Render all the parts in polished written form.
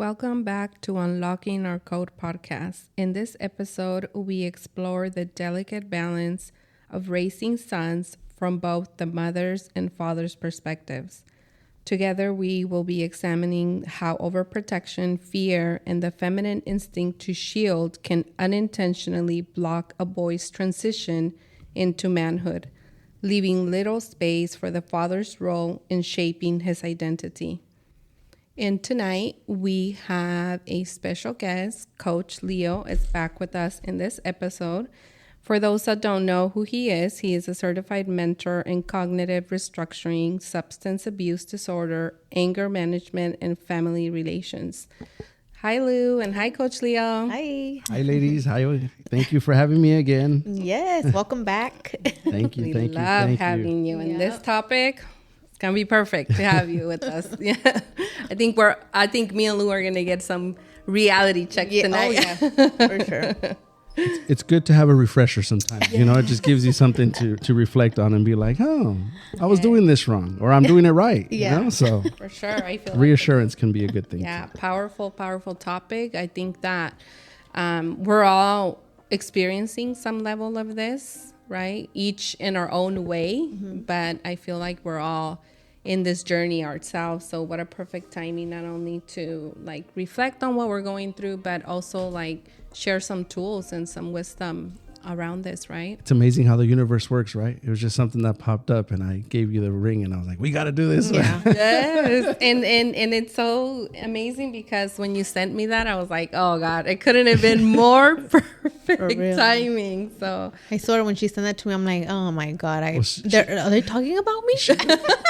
Welcome back to Unlocking Our Code podcast. In this episode, we explore the delicate balance of raising sons from both the mother's and father's perspectives. Together, we will be examining how overprotection, fear, and the feminine instinct to shield can unintentionally block a boy's transition into manhood, leaving little space for the father's role in shaping his identity. And tonight, we have a special guest. Coach Leo is back with us in this episode. For those that don't know who he is a certified mentor in cognitive restructuring, substance abuse disorder, anger management, and family relations. Hi, Lou, and hi, Coach Leo. Hi. Hi, ladies. Hi. Thank you for having me again. Yes, welcome back. Thank you. We Thank you. love Thank having you. And Yep. this topic, it's gonna be perfect to have you with us. Yeah, I think me and Lou are gonna get some reality checks tonight. Oh, yeah, for sure. It's good to have a refresher sometimes. You know, it just gives you something to reflect on and be like, oh, I was doing this wrong, or I'm doing it right. Yeah. You know? So For sure, I feel reassurance can be a good thing. Yeah, powerful topic. I think that we're all experiencing some level of this, right? Each in our own way, but I feel like we're all in this journey ourselves. So what a perfect timing, not only to like reflect on what we're going through, but also like share some tools and some wisdom around this, right? It's amazing how the universe works, right? It was just something that popped up and I gave you the ring and I was like, we got to do this. Yeah. Yes. And it's so amazing because when you sent me that, I was like, oh God, it couldn't have been more perfect real. timing. So I saw her when she sent that to me. I'm like, oh my God, are they talking about me?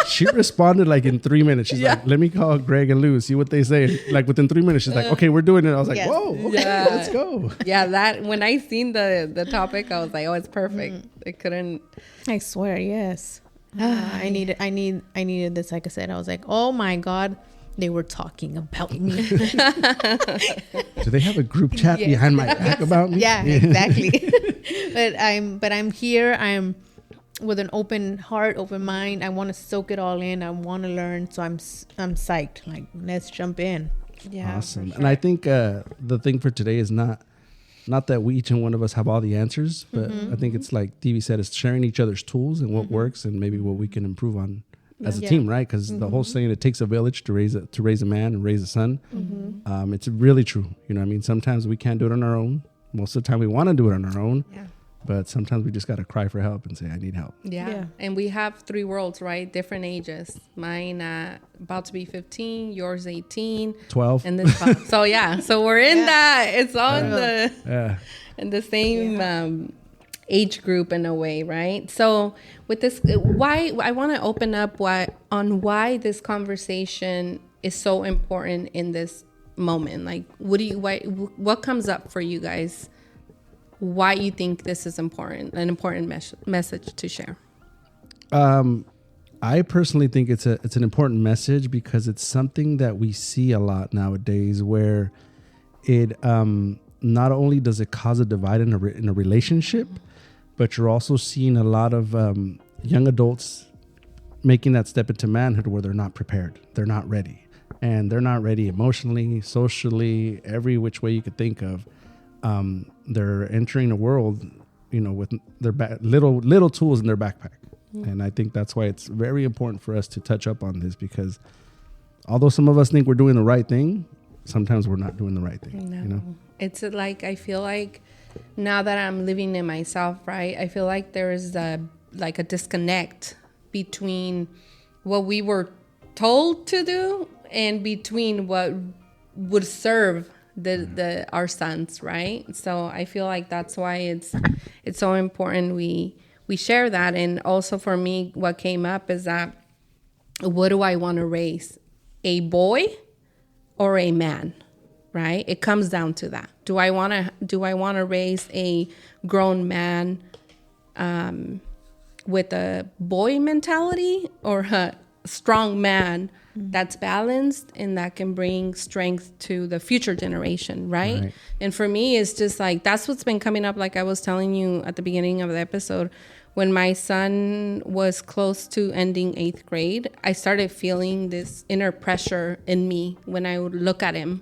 She responded like in 3 minutes. She's like, let me call Greg and Lou, see what they say. Like within 3 minutes, she's like, okay, we're doing it. I was like, Yes. whoa, okay, Yeah. let's go. yeah, that when I seen the topic, I was like, oh, it's perfect. It couldn't. I swear, yes. I needed this. Like I said, I was like, oh my God, they were talking about me. Do they have a group chat Yes. behind my back about me? Yeah, exactly. but I'm here. I'm with an open heart, open mind. I want to soak it all in. I want to learn. So I'm psyched. Like, let's jump in. Yeah, Awesome. for And I sure. think the thing for today is not that we each and one of us have all the answers, but I think it's like Devi said, it's sharing each other's tools and what works and maybe what we can improve on as a Yeah. team, right? Because the whole saying, it takes a village to raise a man and raise a son. It's really true. You know what I mean? Sometimes we can't do it on our own. Most of the time we want to do it on our own, Yeah. but sometimes we just got to cry for help and say, I need help. Yeah. And we have 3 worlds, right? Different ages. Mine about to be 15, yours 18, 12. and this so yeah. So we're in Yeah. that. It's all Yeah. in the same age group in a way, right? So with this, why I want to open up why this conversation is so important in this moment. Like, what comes up for you guys? Why you think this is an important message to share? I personally think it's an important message because it's something that we see a lot nowadays where it not only does it cause a divide in a relationship, but you're also seeing a lot of young adults making that step into manhood where they're not prepared. They're not ready. And they're not ready emotionally, socially, every which way you could think of. They're entering a world, you know, with their little tools in their backpack. And I think that's why it's very important for us to touch up on this, because although some of us think we're doing the right thing, sometimes we're not doing the right thing. No. You know? It's like, I feel like now that I'm living in myself, right? I feel like there is a disconnect between what we were told to do and between what would serve our sons, right? So I feel like that's why it's so important we share that. And also for me, what came up is that, what do I want to raise? A boy or a man, right? It comes down to that. Do I want to raise a grown man with a boy mentality, or a strong man that's balanced and that can bring strength to the future generation, right? And for me, it's just like, that's what's been coming up. Like I was telling you at the beginning of the episode, when my son was close to ending 8th grade, I started feeling this inner pressure in me when I would look at him.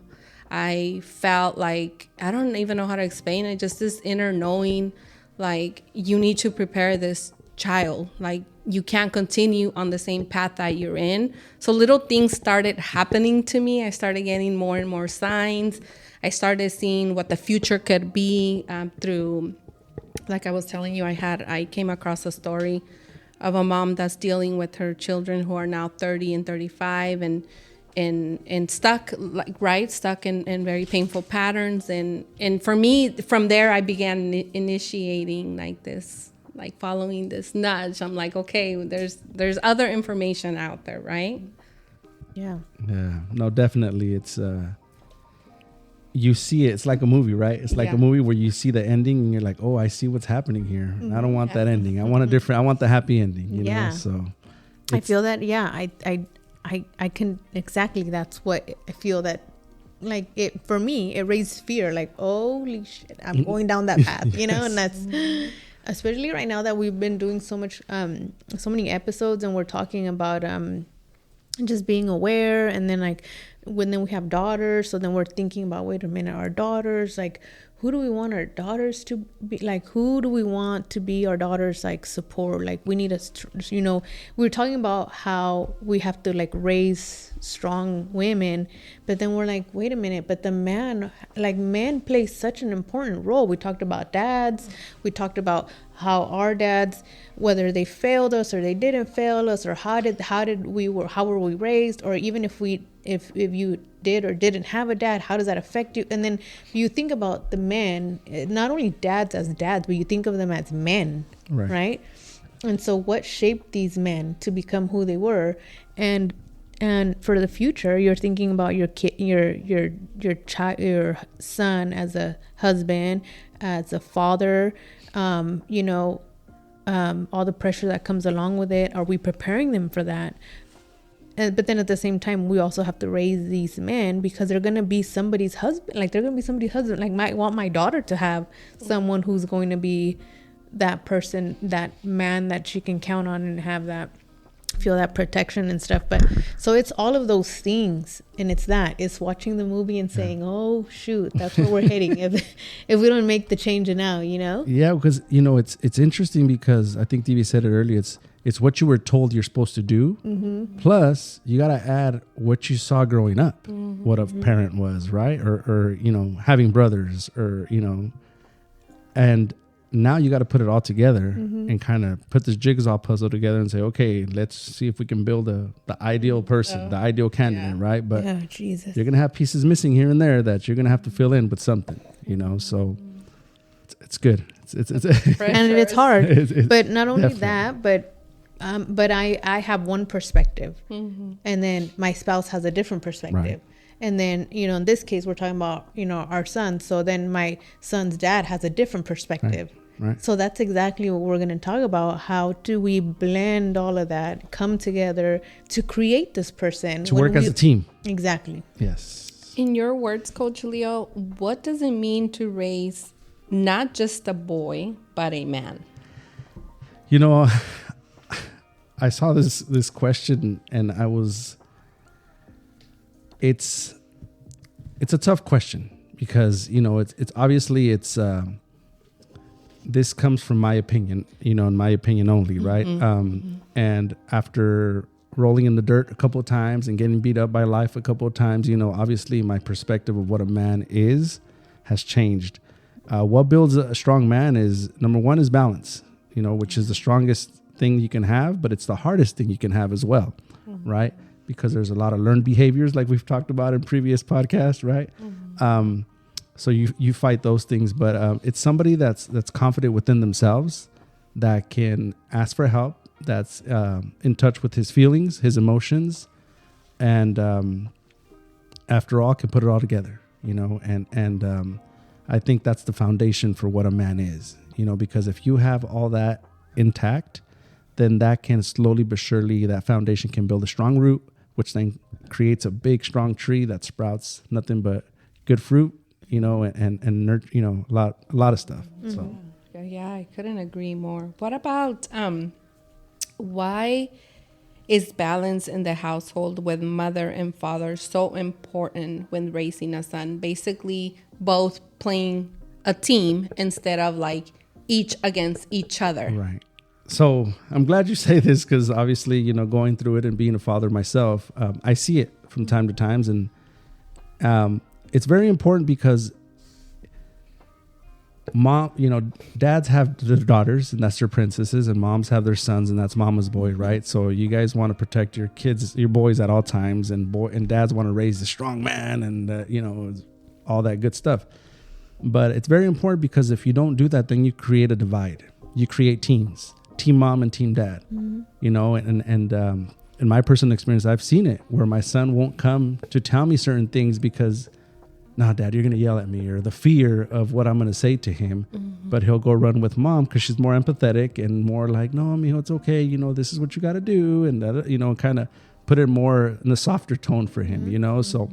I felt like, I don't even know how to explain it, just this inner knowing, like, you need to prepare this child. Like, you can't continue on the same path that you're in. So little things started happening to me. I started getting more and more signs. I started seeing what the future could be through, like I was telling you, I came across a story of a mom that's dealing with her children who are now 30 and 35 and stuck, stuck in very painful patterns. And for me, from there, I began initiating like this, like following this nudge. I'm like, okay, there's other information out there, right? Yeah. Yeah. No, definitely. It's you see it. It's like a movie, right? It's like a movie where you see the ending and you're like, oh, I see what's happening here. I don't want that ending. I want I want the happy ending. You know. So I feel that. Yeah. I can exactly. That's what I feel that. Like it for me, it raised fear. Like, holy shit, I'm going down that path. You know, and that's. Especially right now that we've been doing so many episodes and we're talking about just being aware, and then like when then we have daughters, so then we're thinking about, wait a minute, our daughters, like who do we want our daughters to be, like who do we want to be our daughters like support, like we need a we were talking about how we have to like raise strong women, but then we're like, wait a minute, but the man play such an important role. We talked about dads, we talked about how our dads, whether they failed us or they didn't fail us, or how were we raised, or even if you did or didn't have a dad, how does that affect you? And then you think about the men, not only dads as dads, but you think of them as men, right? And so what shaped these men to become who they were? And for the future, you're thinking about your kid, your child, your son as a husband, as a father, all the pressure that comes along with it. Are we preparing them for that? But then at the same time, we also have to raise these men because they're going to be somebody's husband. Like, they're going to be somebody's husband. Like, I want my daughter to have someone who's going to be that person, that man that she can count on and have that, feel that protection and stuff. But so it's all of those things. And it's watching the movie and saying, oh, shoot, that's where we're heading if we don't make the change now, you know? Yeah, because, it's interesting because I think Divi said it earlier. It's what you were told you're supposed to do. Mm-hmm. Plus, you got to add what you saw growing up, what a parent was, right? Or having brothers and now you got to put it all together and kind of put this jigsaw puzzle together and say, okay, let's see if we can build the ideal person, the ideal candidate, right? But you're going to have pieces missing here and there that you're going to have to fill in with something, so it's good. And it's hard. But not only that, but I have one perspective, and then my spouse has a different perspective. Right. And then, in this case, we're talking about, our son. So then my son's dad has a different perspective. Right. So that's exactly what we're going to talk about. How do we blend all of that, come together to create this person? To work as a team. Exactly. Yes. In your words, Coach Leo, what does it mean to raise not just a boy, but a man? I saw this question and it's a tough question because, it's obviously this comes from my opinion, in my opinion only, right? And after rolling in the dirt a couple of times and getting beat up by life a couple of times, obviously my perspective of what a man has changed. What builds a strong man is, number one, is balance, which is the strongest thing you can have, but it's the hardest thing you can have as well, right? Because there's a lot of learned behaviors like we've talked about in previous podcasts, right? So you fight those things, but it's somebody that's confident within themselves, that can ask for help, that's in touch with his feelings, his emotions, and after all, can put it all together, and I think that's the foundation for what a man is, because if you have all that intact, then that can slowly but surely, that foundation can build a strong root, which then creates a big, strong tree that sprouts nothing but good fruit, and nurture, a lot of stuff. So, yeah, I couldn't agree more. What about why Is balance in the household with mother and father so important when raising a son? Basically, both playing a team instead of like each against each other. Right. So I'm glad you say this, because obviously, going through it and being a father myself, I see it from time to times. And it's very important because dads have their daughters and that's their princesses, and moms have their sons and that's mama's boy, right? So you guys want to protect your kids, your boys at all times, and dads want to raise a strong man and all that good stuff. But it's very important because if you don't do that, then you create a divide. You create teams, team mom and team dad. And in my personal experience, I've seen it where my son won't come to tell me certain things because, "No, Dad, you're going to yell at me," or the fear of what I'm going to say to him. But he'll go run with mom because she's more empathetic and more like, "No, mijo, it's okay. This is what you got to do." And that, kind of put it more in a softer tone for him, So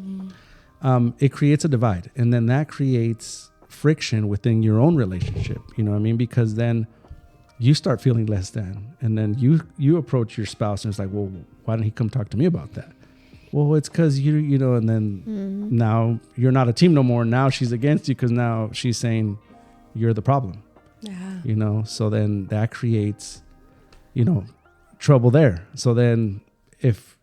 it creates a divide. And then that creates friction within your own relationship. You know what I mean? Because then you start feeling less than. And then you approach your spouse and it's like, "Well, why didn't he come talk to me about that?" "Well, it's because and then now you're not a team no more. Now she's against you because now she's saying you're the problem." Yeah. So then that creates, trouble there. So then if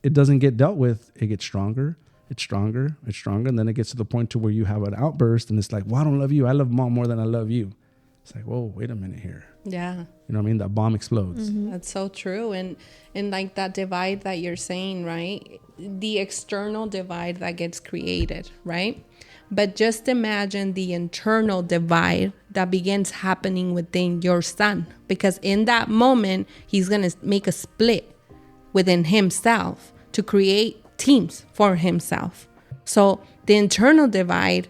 it doesn't get dealt with, it gets stronger. It's stronger. It's stronger. And then it gets to the point to where you have an outburst and it's like, "Well, I don't love you. I love mom more than I love you." It's like, whoa, wait a minute here. Yeah. You know what I mean? That bomb explodes. That's so true. And like that divide that you're saying, right? The external divide that gets created, right? But just imagine the internal divide that begins happening within your son. Because in that moment, he's going to make a split within himself to create teams for himself. So the internal divide,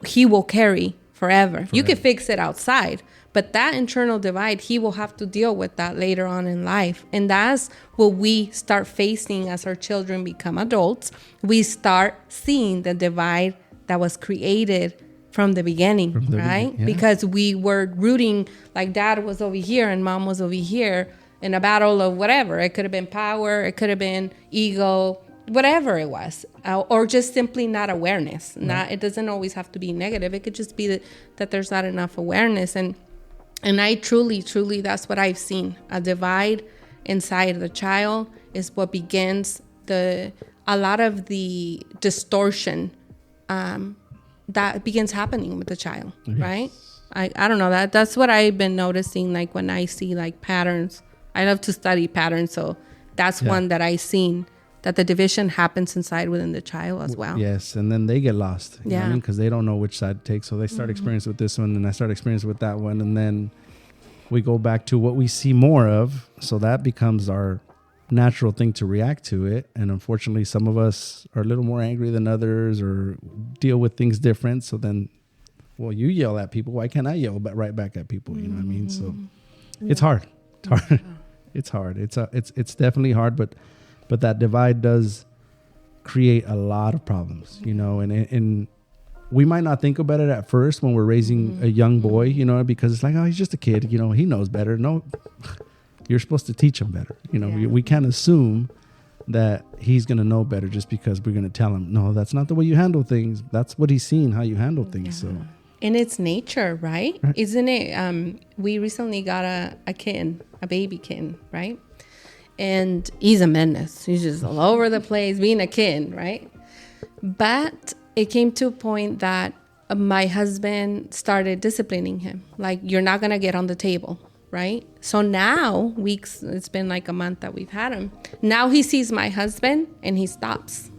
he will carry forever. You can fix it outside, but that internal divide, he will have to deal with that later on in life. And that's what we start facing as our children become adults. We start seeing the divide that was created from the beginning, right? Yeah. Because we were rooting, like dad was over here and mom was over here in a battle of whatever. It could have been power, it could have been ego, whatever it was, or just simply not awareness. Right. It doesn't always have to be negative. It could just be that there's not enough awareness. And I truly, that's what I've seen. A divide inside the child is what begins a lot of the distortion that begins happening with the child, right? I don't know, that's what I've been noticing, like when I see like patterns. I love to study patterns, so that's one that I've seen, that the division happens inside within the child as well. Yes, and then they get lost. You know what I mean? Because they don't know which side to take. So they start experiencing with this one, and I start experiencing with that one. And then we go back to what we see more of. So that becomes our natural thing to react to it. And unfortunately, some of us are a little more angry than others or deal with things different. So then, well, you yell at people. Why can't I yell right back at people? You know what I mean? So it's hard. It's hard. It's hard. It's definitely hard, but that divide does create a lot of problems, and we might not think about it at first when we're raising a young boy, because it's like, oh, he's just a kid, he knows better. No, you're supposed to teach him better. We can't assume that he's going to know better just because we're going to tell him, no, that's not the way you handle things. That's what he's seen, how you handle things. So. And it's nature, right? Isn't it? We recently got a kitten, a baby kitten, right? And he's a menace. He's just all over the place, being a kid, right? But it came to a point that my husband started disciplining him. Like, you're not going to get on the table, right? So now, it's been like a month that we've had him. Now he sees my husband and he stops.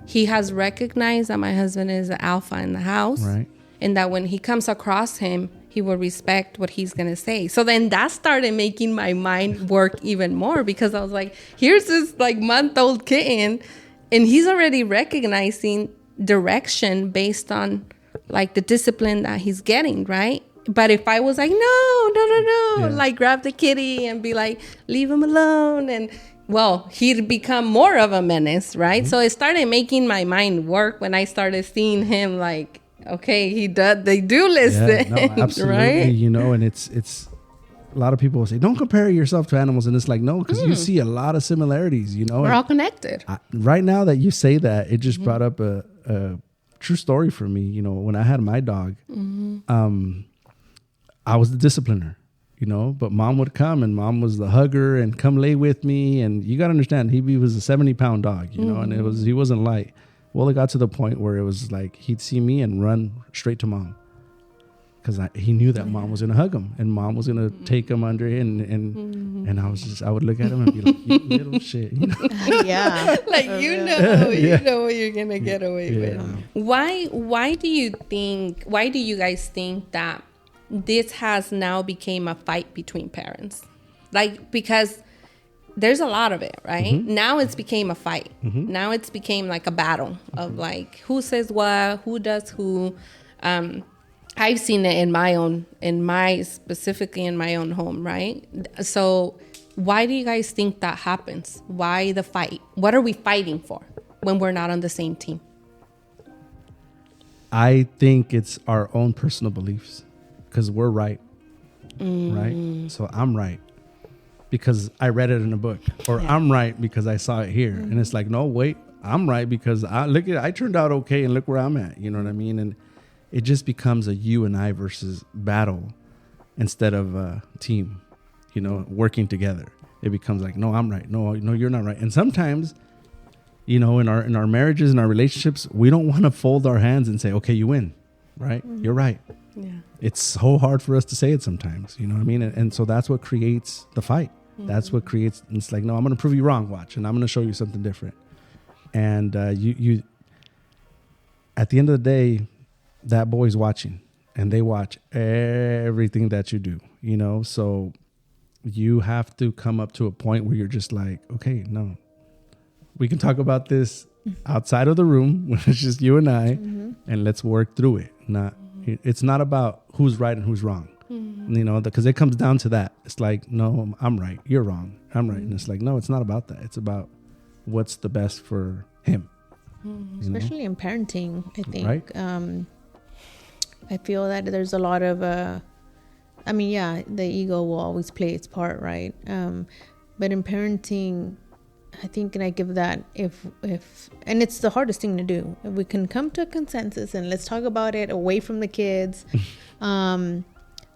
He has recognized that my husband is the alpha in the house. Right. And that when he comes across him, he will respect what he's going to say. So then that started making my mind work even more, because I was like, here's this like month-old kitten and he's already recognizing direction based on like the discipline that he's getting, right? But if I was like, no, like grab the kitty and be like, leave him alone, and well, he'd become more of a menace, right? So it started making my mind work when I started seeing him like, okay, they do listen. Yeah, no, absolutely. Right? And a lot of people will say, don't compare yourself to animals. And it's like, no, because you see a lot of similarities, you know. We're all connected. Right now that you say that, it just brought up a true story for me. You know, when I had my dog, I was the discipliner, you know, but mom would come and mom was the hugger and come lay with me. And you got to understand, he was a 70-pound dog, you know, and he wasn't light. Well, it got to the point where it was like he'd see me and run straight to mom. Because he knew that mom was going to hug him and mom was going to take him under and I would look at him and be like, you little shit. You know? Yeah. Like, you know what you're going to get away with. Why do you guys think that this has now became a fight between parents? Like, because there's a lot of it, right? Now it's became a fight. Now it's became like a battle of like, who says what, who does who. I've seen it specifically in my own home, right? So why do you guys think that happens? Why the fight? What are we fighting for when we're not on the same team? I think it's our own personal beliefs because we're right, right? So I'm right because I read it in a book, or I'm right because I saw it here. And it's like, no, wait, I'm right because I turned out okay and look where I'm at. You know what I mean? And it just becomes a you and I versus battle instead of a team, you know, working together. It becomes like, no, I'm right. No, you're not right. And sometimes, you know, in our marriages and our relationships, we don't want to fold our hands and say, okay, you win, right? You're right. Yeah. It's so hard for us to say it sometimes, you know what I mean? And so that's what creates the fight. That's what creates, it's like, no, I'm going to prove you wrong, watch, and I'm going to show you something different. And you at the end of the day, that boy's watching and they watch everything that you do, you know? So you have to come up to a point where you're just like, okay, no, we can talk about this outside of the room when it's just you and I, and let's work through it. It's not about who's right and who's wrong, you know, because it comes down to that. It's like, no, I'm right. You're wrong. I'm right. And it's like, no, it's not about that. It's about what's the best for him. Especially in parenting, I think. Right? I feel that there's a lot of, the ego will always play its part, right? But in parenting, I think, and I give that if, and it's the hardest thing to do. If we can come to a consensus and let's talk about it away from the kids. Just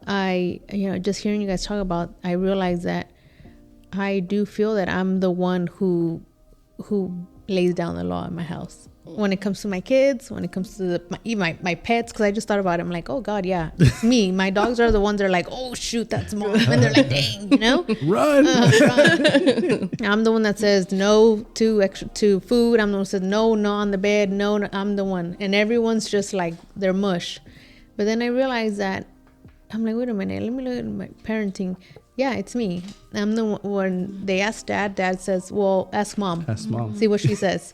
hearing you guys talk about, I realize that I do feel that I'm the one who lays down the law in my house. When it comes to my kids, when it comes to my pets, because I just thought about it. I'm like, oh God, yeah, it's me. My dogs are the ones that are like, oh shoot, that's mom. And they're like, dang, you know? Run. I'm the one that says no to food. I'm the one that says no on the bed. No, I'm the one. And everyone's just like, they're mush. But then I realized that, I'm like, wait a minute, let me look at my parenting. Yeah, it's me. I'm the one. When they ask dad says, well, ask mom. See what she says.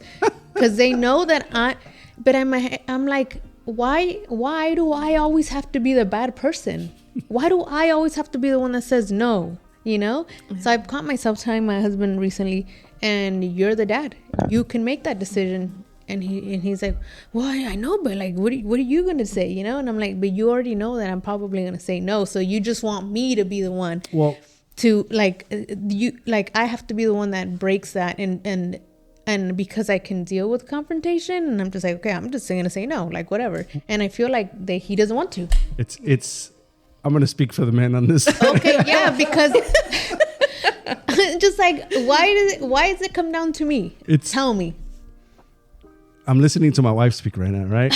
Because they know that I'm like, why do I always have to be the bad person? Why do I always have to be the one that says no? You know? So I've caught myself telling my husband recently, and you're the dad. You can make that decision. And he's like, well, I know, but like, what are you going to say? You know? And I'm like, but you already know that I'm probably going to say no. So you just want me to be the one to I have to be the one that breaks that. And because I can deal with confrontation, and I'm just like, okay, I'm just going to say no, like whatever. And I feel like he doesn't want to. I'm going to speak for the man on this. Okay. Yeah. Because just like, why does it come down to me? Tell me. I'm listening to my wife speak right now, right?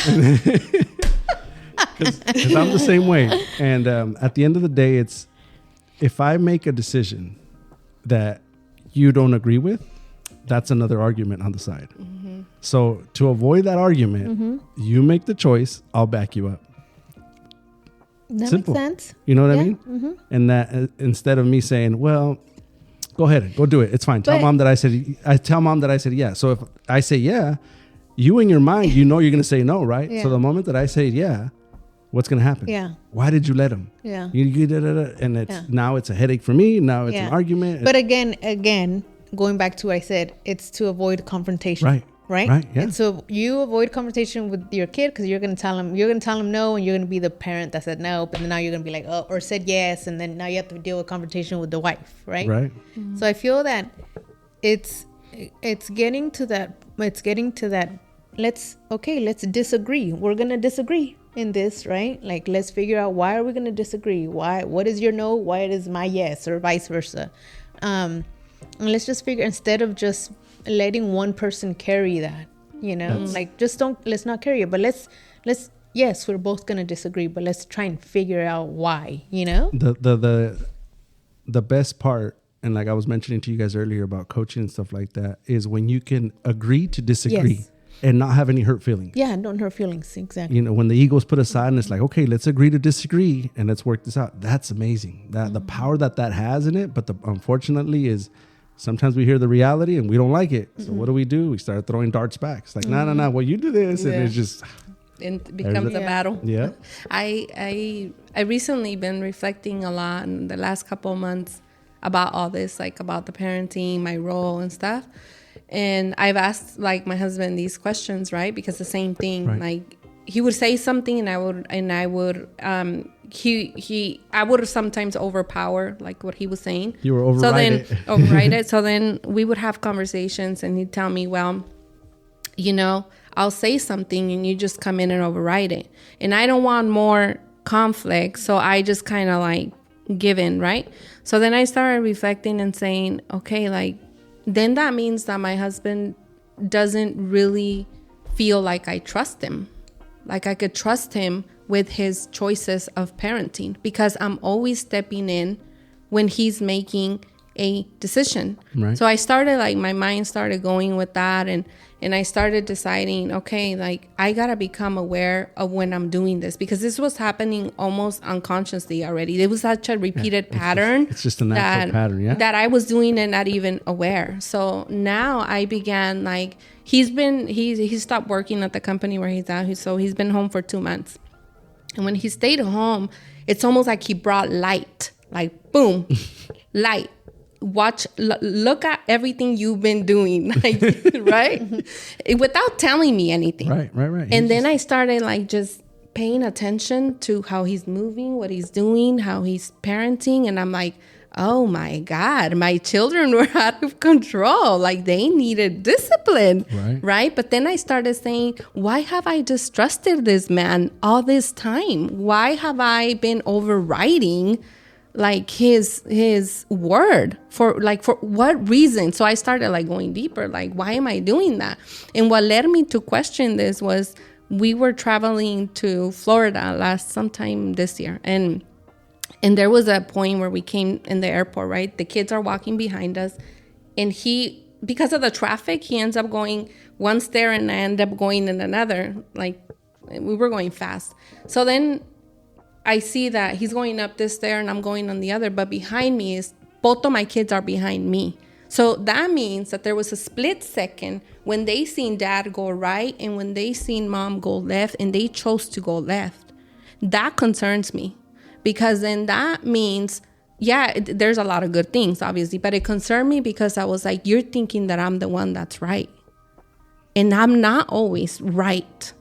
Because I'm the same way. And at the end of the day, it's if I make a decision that you don't agree with, that's another argument on the side. So to avoid that argument, you make the choice, I'll back you up. That Simple. makes sense. You know what I mean? And that instead of me saying, well, go ahead, go do it. It's fine. Tell mom that I said yeah. So if I say yeah, you in your mind, you know you're going to say no, right? Yeah. So the moment that I say yeah, what's going to happen? Yeah. Why did you let him? Yeah. And now it's a headache for me. Now it's an argument. But again, going back to what I said, it's to avoid confrontation. right? Right, yeah. And so you avoid conversation with your kid because you're gonna tell him no, and you're gonna be the parent that said no, but then now you're gonna be like, oh, or said yes, and then now you have to deal with confrontation with the wife, right? Right. Mm-hmm. So I feel that it's getting to that. Let's disagree. We're gonna disagree in this, right? Like, let's figure out, why are we gonna disagree? What is your no? Why is my yes, or vice versa? And let's just figure, instead of just letting one person carry that, let's not carry it, but let's yes, we're both gonna disagree, but let's try and figure out why. The best part, and like I was mentioning to you guys earlier about coaching and stuff like that, is when you can agree to disagree. Yes. And not have any hurt feelings. Yeah, don't hurt feelings. Exactly. When the ego's put aside and it's like, okay, let's agree to disagree and let's work this out. That's amazing. That the power that has in it. But unfortunately is sometimes we hear the reality and we don't like it. So what do? We start throwing darts back. It's like, no. Well, you do this, and it's just. It becomes a battle. Yeah. I recently been reflecting a lot in the last couple of months about all this, like about the parenting, my role and stuff. And I've asked like my husband these questions, right? Because the same thing, right. Like he would say something and I would sometimes overpower like what he was saying. You were override it. So then we would have conversations and he'd tell me, well, I'll say something and you just come in and override it. And I don't want more conflict. So I just kind of like give in, right? So then I started reflecting and saying, okay, like, then that means that my husband doesn't really feel like I trust him. Like I could trust him with his choices of parenting because I'm always stepping in when he's making a decision. Right. So I started my mind started going with that and I started deciding, okay, like I gotta become aware of when I'm doing this because this was happening almost unconsciously already. It was such a repeated pattern. It's just a natural pattern, yeah. That I was doing and not even aware. So now I began he stopped working at the company where he's at. So he's been home for 2 months. And when he stayed home, it's almost like he brought light, like boom, light. Look at everything you've been doing, right? Without telling me anything. Right. And then I started just paying attention to how he's moving, what he's doing, how he's parenting. And I'm like, oh my God, my children were out of control. Like they needed discipline, right? But then I started saying, why have I distrusted this man all this time? Why have I been overriding his word for what reason? So I started going deeper, why am I doing that? And what led me to question this was we were traveling to Florida sometime this year. And there was a point where we came in the airport, right? The kids are walking behind us and because of the traffic, he ends up going one stair and I end up going in another. We were going fast. So then I see that he's going up this stair and I'm going on the other, but behind me is both of my kids are behind me. So that means that there was a split second when they seen dad go right and when they seen mom go left and they chose to go left. That concerns me because then that means, there's a lot of good things, obviously, but it concerned me because I was like, you're thinking that I'm the one that's right. And I'm not always right?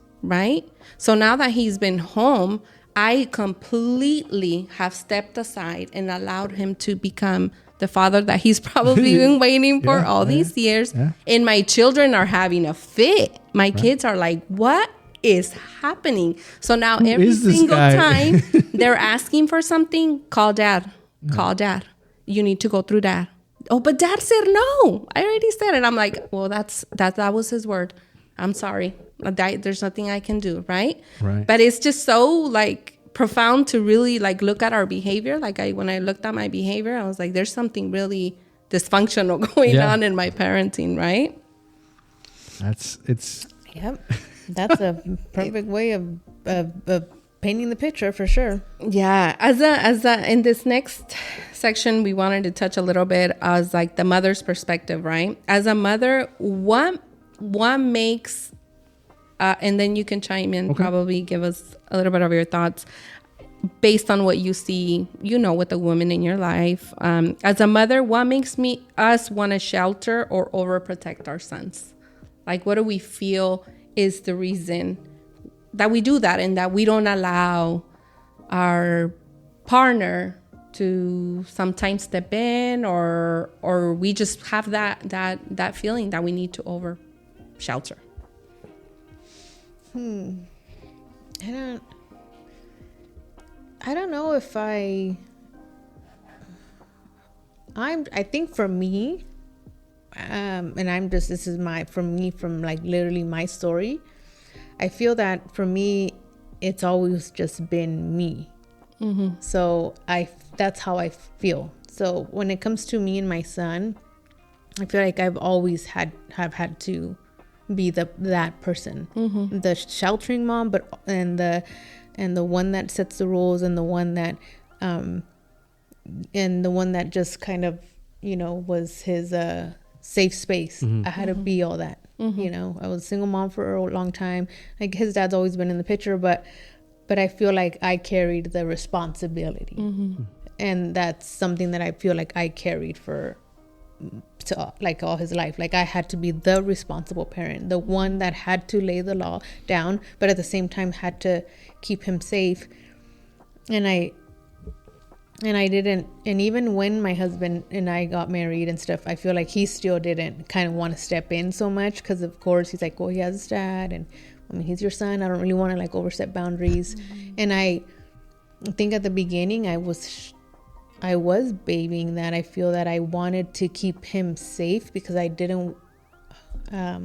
So now that he's been home, I completely have stepped aside and allowed him to become the father that he's probably been waiting for all these years. Yeah. And my children are having a fit. My kids are like, what is happening? So now every single time they're asking for something, call dad. Call dad. You need to go through dad. Oh, but dad said no. I already said it. I'm like, well, that was his word. I'm sorry. There's nothing I can do, right? But it's just so profound to really look at our behavior. When I looked at my behavior, I was like, there's something really dysfunctional going on in my parenting, right? Yep. That's a perfect way of painting the picture for sure. Yeah. As in this next section, we wanted to touch a little bit as the mother's perspective, right? As a mother, what makes and then you can chime in, probably give us a little bit of your thoughts based on what you see, with the woman in your life. As a mother, what makes us want to shelter or overprotect our sons? Like, what do we feel is the reason that we do that, and that we don't allow our partner to sometimes step in, or we just have that feeling that we need to over shelter? I don't know if I think for me, and this is from like literally my story. I feel that for me, it's always just been me. So that's how I feel. So when it comes to me and my son, I feel like I've always have had to be that person, the sheltering mom, and the one that sets the rules, and the one that just kind of, was his safe space. I had to be all that. I was a single mom for a long time. Like, his dad's always been in the picture, but I feel like I carried the responsibility, and that's something that I feel like I carried like all his life. Like, I had to be the responsible parent, the one that had to lay the law down, but at the same time had to keep him safe. And I didn't, and even when my husband and I got married and stuff, I feel like he still didn't kind of want to step in so much, because of course he's like, well, he has his dad, and I mean, he's your son. I don't really want to like overstep boundaries. And I think at the beginning I was babying that. I feel that I wanted to keep him safe, because I didn't, I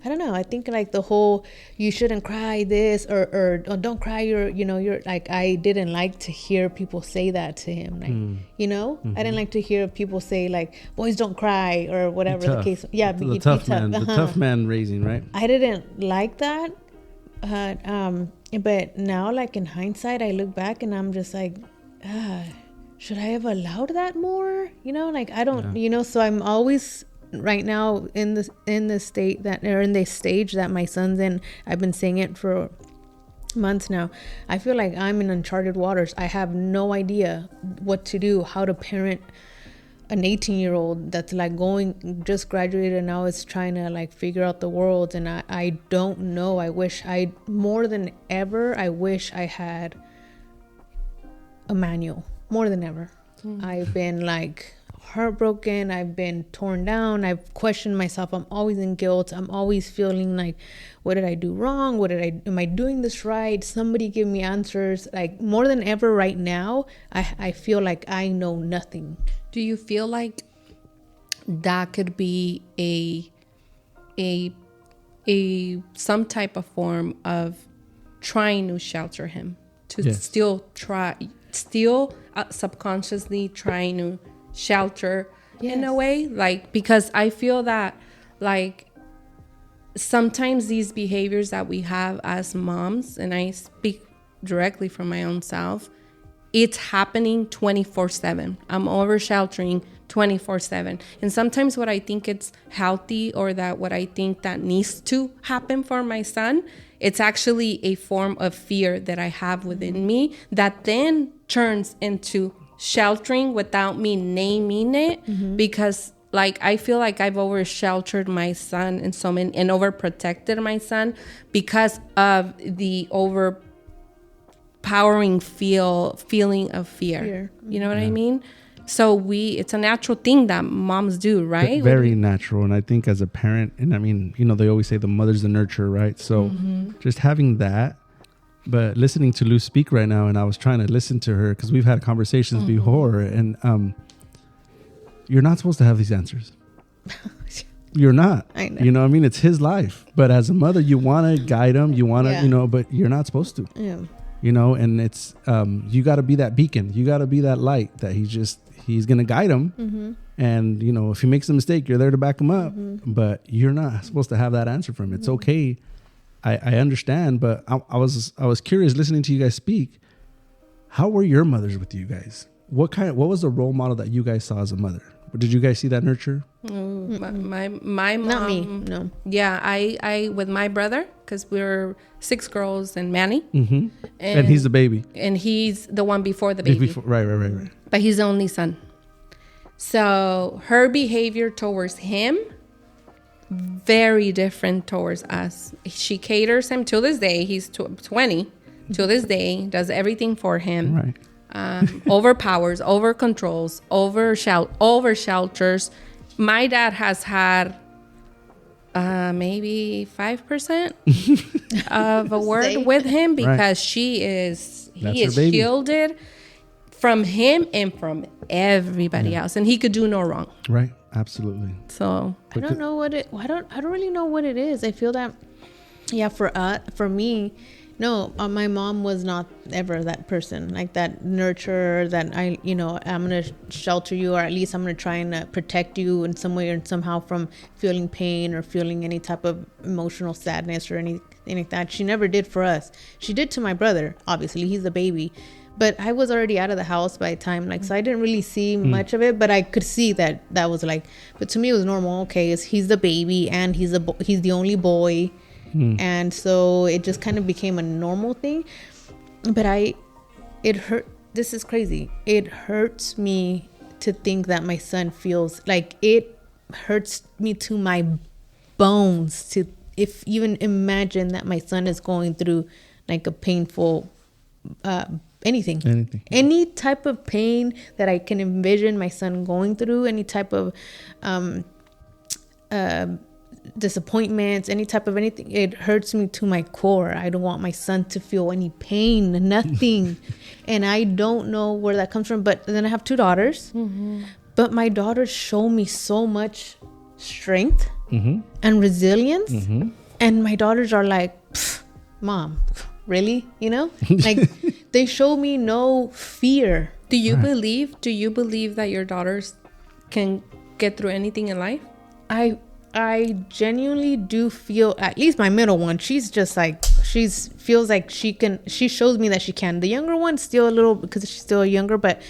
don't know. I think like the whole, you shouldn't cry this, or don't cry. You're like, I didn't like to hear people say that to him. Like, I didn't like to hear people say like, boys don't cry, or whatever the case. Yeah. The tough man, the tough man raising, right? I didn't like that. But now, like in hindsight, I look back and I'm just like, should I have allowed that more? Like, I don't, so I'm always right now in the state that, or in the stage that my son's in. I've been saying it for months now. I feel like I'm in uncharted waters. I have no idea what to do, how to parent an 18-year-old that's like just graduated, and now is trying to like figure out the world. And I don't know. More than ever, I wish I had a manual, more than ever. I've been like heartbroken. I've been torn down. I've questioned myself. I'm always in guilt. I'm always feeling like, what did I do wrong? Am I doing this right? Somebody give me answers. Like, more than ever right now, I feel like I know nothing. Do you feel like that could be some type of form of trying to shelter him, to still subconsciously trying to shelter in a way? Like, because I feel that like sometimes these behaviors that we have as moms, and I speak directly from my own self, it's happening 24/7. I'm over sheltering 24/7. And sometimes what I think it's healthy, or that what I think that needs to happen for my son, it's actually a form of fear that I have within me that then turns into sheltering without me naming it. Because like, I feel like I've over sheltered my son and overprotected my son because of the overpowering feeling of fear. You know what I mean? So it's a natural thing that moms do, right? Very natural. And I think as a parent, and I mean, they always say the mother's the nurturer, right? So just having that, but listening to Lou speak right now, and I was trying to listen to her because we've had conversations before, and you're not supposed to have these answers. You're not. I know. What I mean? It's his life. But as a mother, you want to guide him. You want to, but you're not supposed to. Yeah. And it's, you got to be that beacon. You got to be that light that he's going to guide him. And, if he makes a mistake, you're there to back him up. But you're not supposed to have that answer from him. It's okay. I understand. But I was curious listening to you guys speak. How were your mothers with you guys? What was the role model that you guys saw as a mother? Did you guys see that nurture? My mom. Not me. No. Yeah, I with my brother, because we're 6 girls and Manny. And he's the baby. And he's the one before the baby. Right. But he's the only son. So her behavior towards him very different towards us. She caters him till this day. He's 20. Till this day, does everything for him. Right. Overpowers, over controls, over shelters. My dad has had maybe 5% of a word with him because he is shielded from him and from everybody else, and he could do no wrong. Right. Absolutely. So I don't know what it. I don't really know what it is. I feel that, for me, no, my mom was not ever that person, like that nurturer that I'm gonna shelter you, or at least I'm gonna try and protect you in some way or somehow from feeling pain or feeling any type of emotional sadness or anything like that. She never did for us. She did to my brother. Obviously, he's the baby. But I was already out of the house by the time, so I didn't really see much of it, but I could see that was but to me it was normal. Okay, he's the baby and he's the only boy. And so it just kind of became a normal thing. But it hurt. This is crazy. It hurts me to think that my son feels it hurts me to my bones to even imagine that my son is going through a painful, anything, any type of pain that I can envision my son going through, any type of disappointments, any type of anything. It hurts me to my core. I don't want my son to feel any pain, nothing. And I don't know where that comes from. But then I have 2 daughters. But my daughters show me so much strength and resilience. And my daughters are like, Mom, really? They show me no fear. Do you believe that your daughters can get through anything in life? I genuinely do feel, at least my middle one, she's just feels like she can. She shows me that she can. The younger one still a little, because she's still younger, but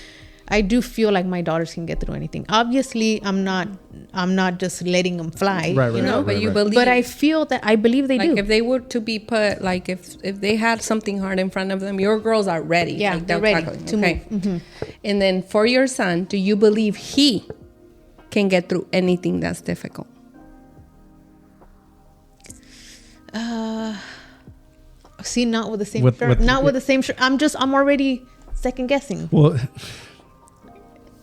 I do feel like my daughters can get through anything. Obviously, I'm not just letting them fly, but you believe. But I believe they do. If they were to be put, if they had something hard in front of them, your girls are ready. Yeah, they're ready to move. And then for your son, do you believe he can get through anything that's difficult? See, not with the same shirt. Not with the same shirt. I'm already second guessing. Well,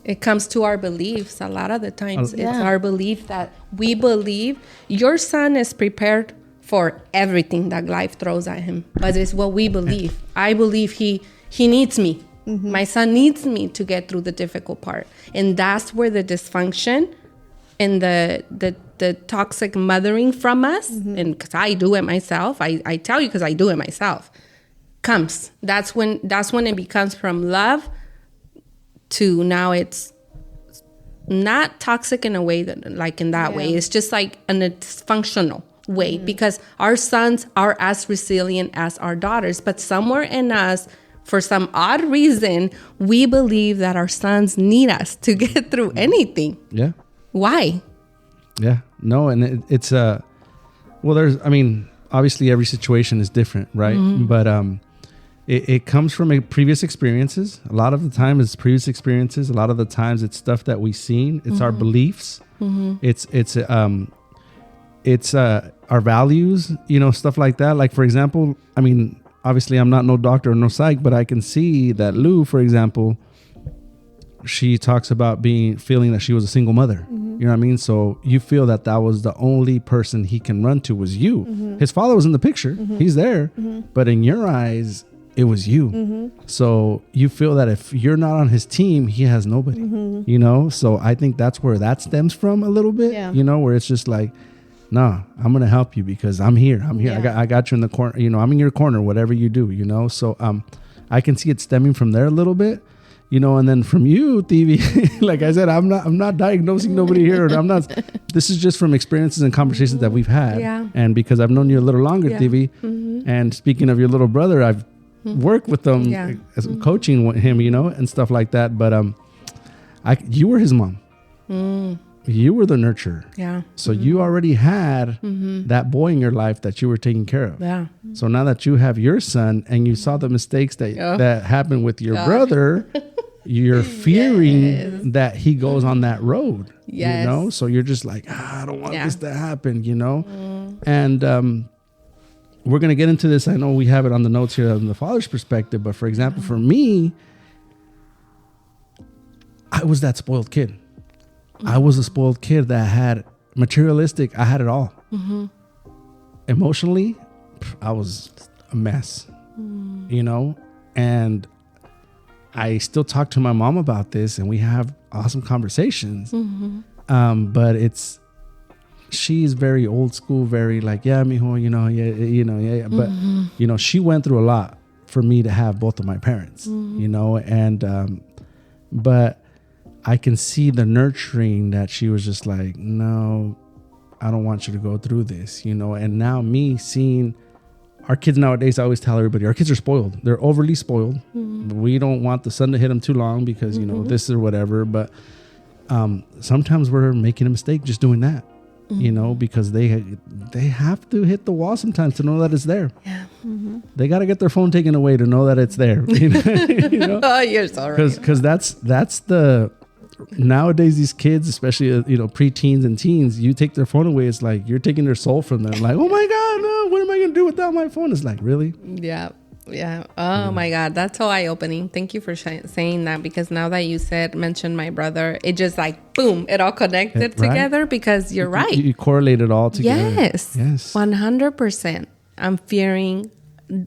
it comes to our beliefs. A lot of the times, it's our belief that we believe your son is prepared for everything that life throws at him. But it's what we believe. I believe he needs me. My son needs me to get through the difficult part. And that's where the dysfunction and the toxic mothering from us, and because I do it myself, I tell you because I do it myself, comes. That's when it becomes from love to now it's not toxic in a way that in that way. It's just in a dysfunctional way because our sons are as resilient as our daughters, but somewhere in us, for some odd reason, we believe that our sons need us to get through anything. Yeah. Why? Yeah. No, and it's obviously every situation is different, right? But it comes from previous experiences. A lot of the time it's previous experiences. A lot of the times it's stuff that we've seen. It's our beliefs. It's our values, stuff like that. Like, for example, obviously I'm not no doctor or no psych, but I can see that Lou, for example, she talks about feeling that she was a single mother. You know what I mean? So you feel that was the only person he can run to was you. His father was in the picture. He's there. But in your eyes, it was you. So you feel that if you're not on his team, he has nobody, So I think that's where that stems from a little bit, where it's just like, nah, I'm going to help you because I'm here. Yeah. I got you in the corner. I'm in your corner, whatever you do, So I can see it stemming from there a little bit. And then from you, TV, like I said, I'm not diagnosing nobody here. This is just from experiences and conversations that we've had. Yeah. And because I've known you a little longer, TV. And speaking of your little brother, I've worked with them, as coaching him, and stuff like that. But you were his mom. You were the nurturer. Yeah. So you already had that boy in your life that you were taking care of. Yeah. So now that you have your son and you saw the mistakes that happened with your brother, you're fearing that he goes on that road. Yes. You know, so you're just like, I don't want this to happen, you know? And we're going to get into this. I know we have it on the notes here on the father's perspective, but for example, for me, I was that spoiled kid. I was a spoiled kid that had materialistic. I had it all. Emotionally, I was a mess, you know, and I still talk to my mom about this and we have awesome conversations. But she's very old school, very like, yeah, mijo, you know. But, you know, she went through a lot for me to have both of my parents, you know, and, but I can see the nurturing that she was just like, no, I don't want you to go through this, you know. And now me seeing our kids nowadays, I always tell everybody, our kids are spoiled. They're overly spoiled. We don't want the sun to hit them too long because, you know, this or whatever. But sometimes we're making a mistake just doing that, you know, because they have to hit the wall sometimes to know that it's there. Yeah. They got to get their phone taken away to know that it's there. You know? Oh, you're sorry. Because that's the... Nowadays, these kids, especially, you know, preteens and teens, you take their phone away. It's like you're taking their soul from them. Like, oh my God, no, what am I going to do without my phone? It's like, really? Yeah. Oh my God. That's so eye-opening. Thank you for saying that, because now that you mentioned my brother, it just like, boom, it all connected together because you're right. You correlate it all together. Yes. 100%. I'm fearing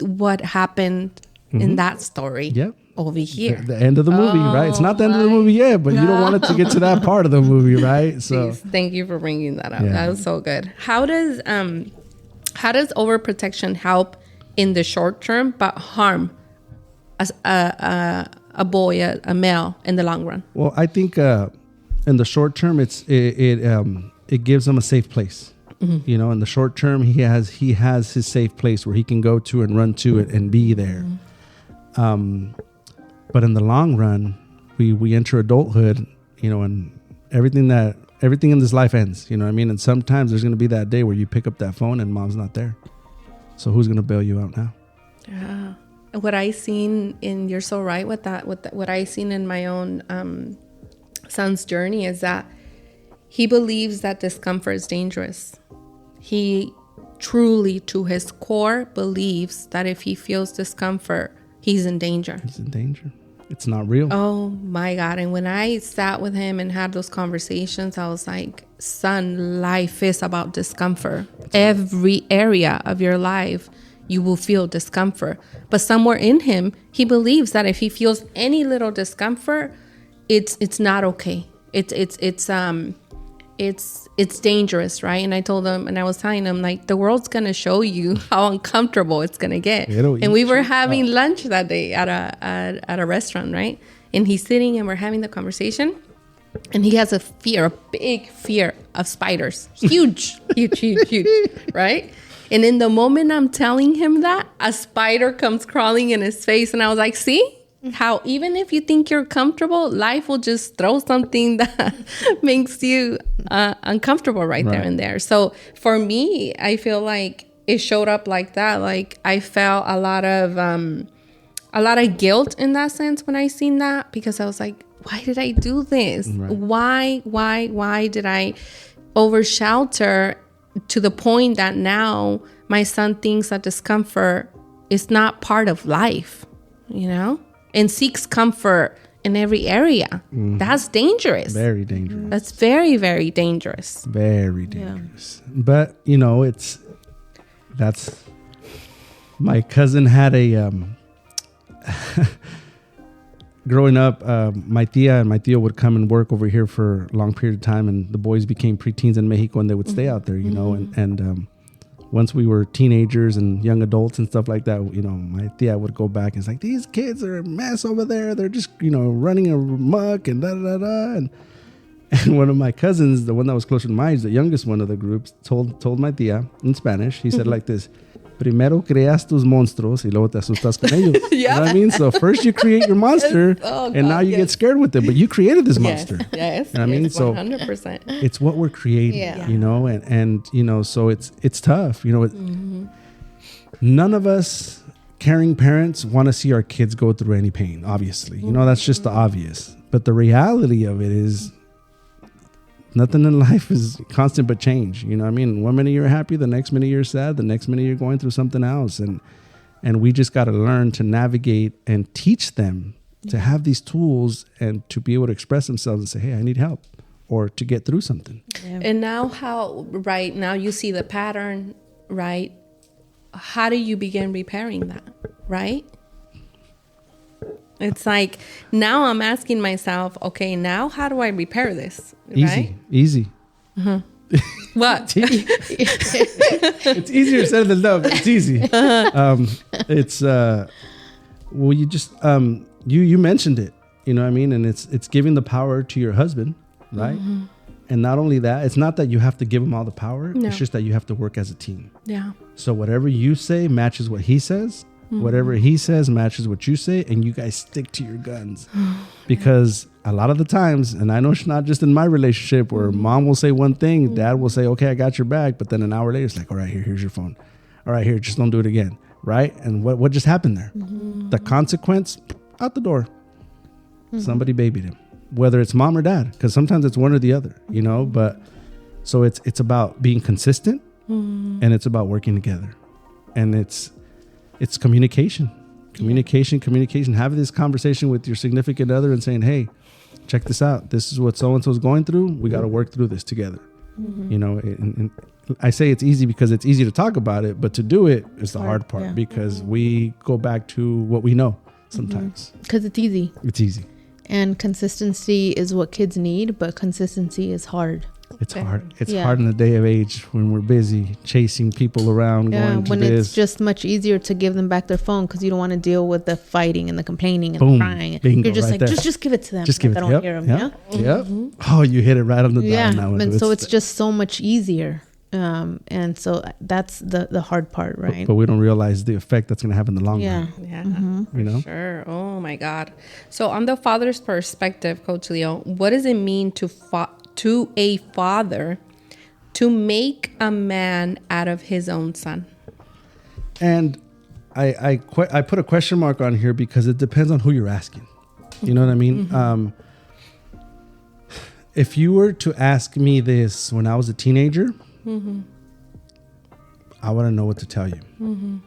what happened in that story. Yep. Over here, the end of the movie, right? It's not the end of the movie yet, but you don't want it to get to that part of the movie, right? So, jeez, thank you for bringing that up. That was so good. How does overprotection help in the short term, but harm a boy, a male, in the long run? Well, I think in the short term, it gives him a safe place. You know, in the short term, he has his safe place where he can go to and run to it and be there. But in the long run, we enter adulthood, you know, and everything in this life ends, you know what I mean? And sometimes there's going to be that day where you pick up that phone and mom's not there. So who's going to bail you out now? Yeah. What I seen you're so right with that, what I seen in my own son's journey is that he believes that discomfort is dangerous. He truly, to his core, believes that if he feels discomfort, he's in danger. He's in danger. It's not real. Oh my God. And when I sat with him and had those conversations, I was like, son, life is about discomfort. Every area of your life, you will feel discomfort. But somewhere in him, he believes that if he feels any little discomfort, it's not okay. It's dangerous, right? And I told him, and I was telling him, like, the world's going to show you how uncomfortable it's going to get. And we were having lunch that day at a restaurant, right? And he's sitting and we're having the conversation. And he has a big fear of spiders. Huge, right? And in the moment I'm telling him that, a spider comes crawling in his face. And I was like, see? How even if you think you're comfortable, life will just throw something that makes you uncomfortable right there and there. So for me, I feel like it showed up like that. Like I felt a lot of guilt in that sense when I seen that, because I was like, why did I do this? Right. Why did I over shelter to the point that now my son thinks that discomfort is not part of life, you know? And seeks comfort in every area. That's dangerous. Very dangerous. That's very, very dangerous. Very dangerous. Yeah. But, you know, that's my cousin had a growing up, my tia and my tío would come and work over here for a long period of time, and the boys became preteens in Mexico and they would stay out there, you know, and once we were teenagers and young adults and stuff like that, you know, my tia would go back and it's like, these kids are a mess over there. They're just, you know, running amok and da-da-da-da. And one of my cousins, the one that was closer to mine, the youngest one of the groups, told my tia in Spanish, he said like this, primero creas tus monstruos y luego te asustas con ellos. You know what I mean? So first you create your monster and now you get scared with it, but you created this monster. Yes. You know what I mean? 100%. So it's what we're creating, you know, and, you know, so it's tough, you know, none of us caring parents want to see our kids go through any pain, obviously. You know, that's just the obvious. But the reality of it is nothing in life is constant but change. You know what I mean? One minute you're happy, the next minute you're sad, the next minute you're going through something else. And we just got to learn to navigate and teach them to have these tools and to be able to express themselves and say, hey, I need help, or to get through something. Yeah. And now right now you see the pattern, right? How do you begin repairing that, right? It's like, now I'm asking myself, okay, now how do I repair this? Right? Easy. Uh-huh. What? It's easier said than done, but it's easy. It's, well, you just, you mentioned it, you know what I mean? And it's giving the power to your husband, right? Mm-hmm. And not only that, it's not that you have to give him all the power. No. It's just that you have to work as a team. Yeah. So whatever you say matches what he says. Mm-hmm. Whatever he says matches what you say. And you guys stick to your guns. Because a lot of the times, and I know it's not just in my relationship where mom will say one thing, dad will say, okay, I got your back. But then an hour later, it's like, all right, here's your phone. All right, here, just don't do it again. Right? And what just happened there? Mm-hmm. The consequence, out the door. Mm-hmm. Somebody babied him. Whether it's mom or dad, because sometimes it's one or the other, you know. But so it's about being consistent, and it's about working together, and it's communication. Having this conversation with your significant other and saying, hey, check this out, this is what so and so's going through, we got to work through this together. You know, and I say it's easy because it's easy to talk about it, but to do it is the hard part, because we go back to what we know sometimes, because it's easy. And consistency is what kids need, but consistency is hard. It's hard. It's hard in the day of age when we're busy chasing people around. Going to when this. It's just much easier to give them back their phone because you don't want to deal with the fighting and the complaining and the crying. Bingo, you're just right like, there. just give it to them. Just give it. I don't hear them. Yep. Oh, you hit it right on the dot. Now. And so it's just so much easier. And so that's the hard part, right? But we don't realize the effect that's going to have in the long run. Yeah. You know? Sure. Oh my God. So on the father's perspective, Coach Leo, what does it mean to a father to make a man out of his own son? And I put a question mark on here because it depends on who you're asking. You know what I mean? Mm-hmm. If you were to ask me this when I was a teenager, I wouldn't know what to tell you.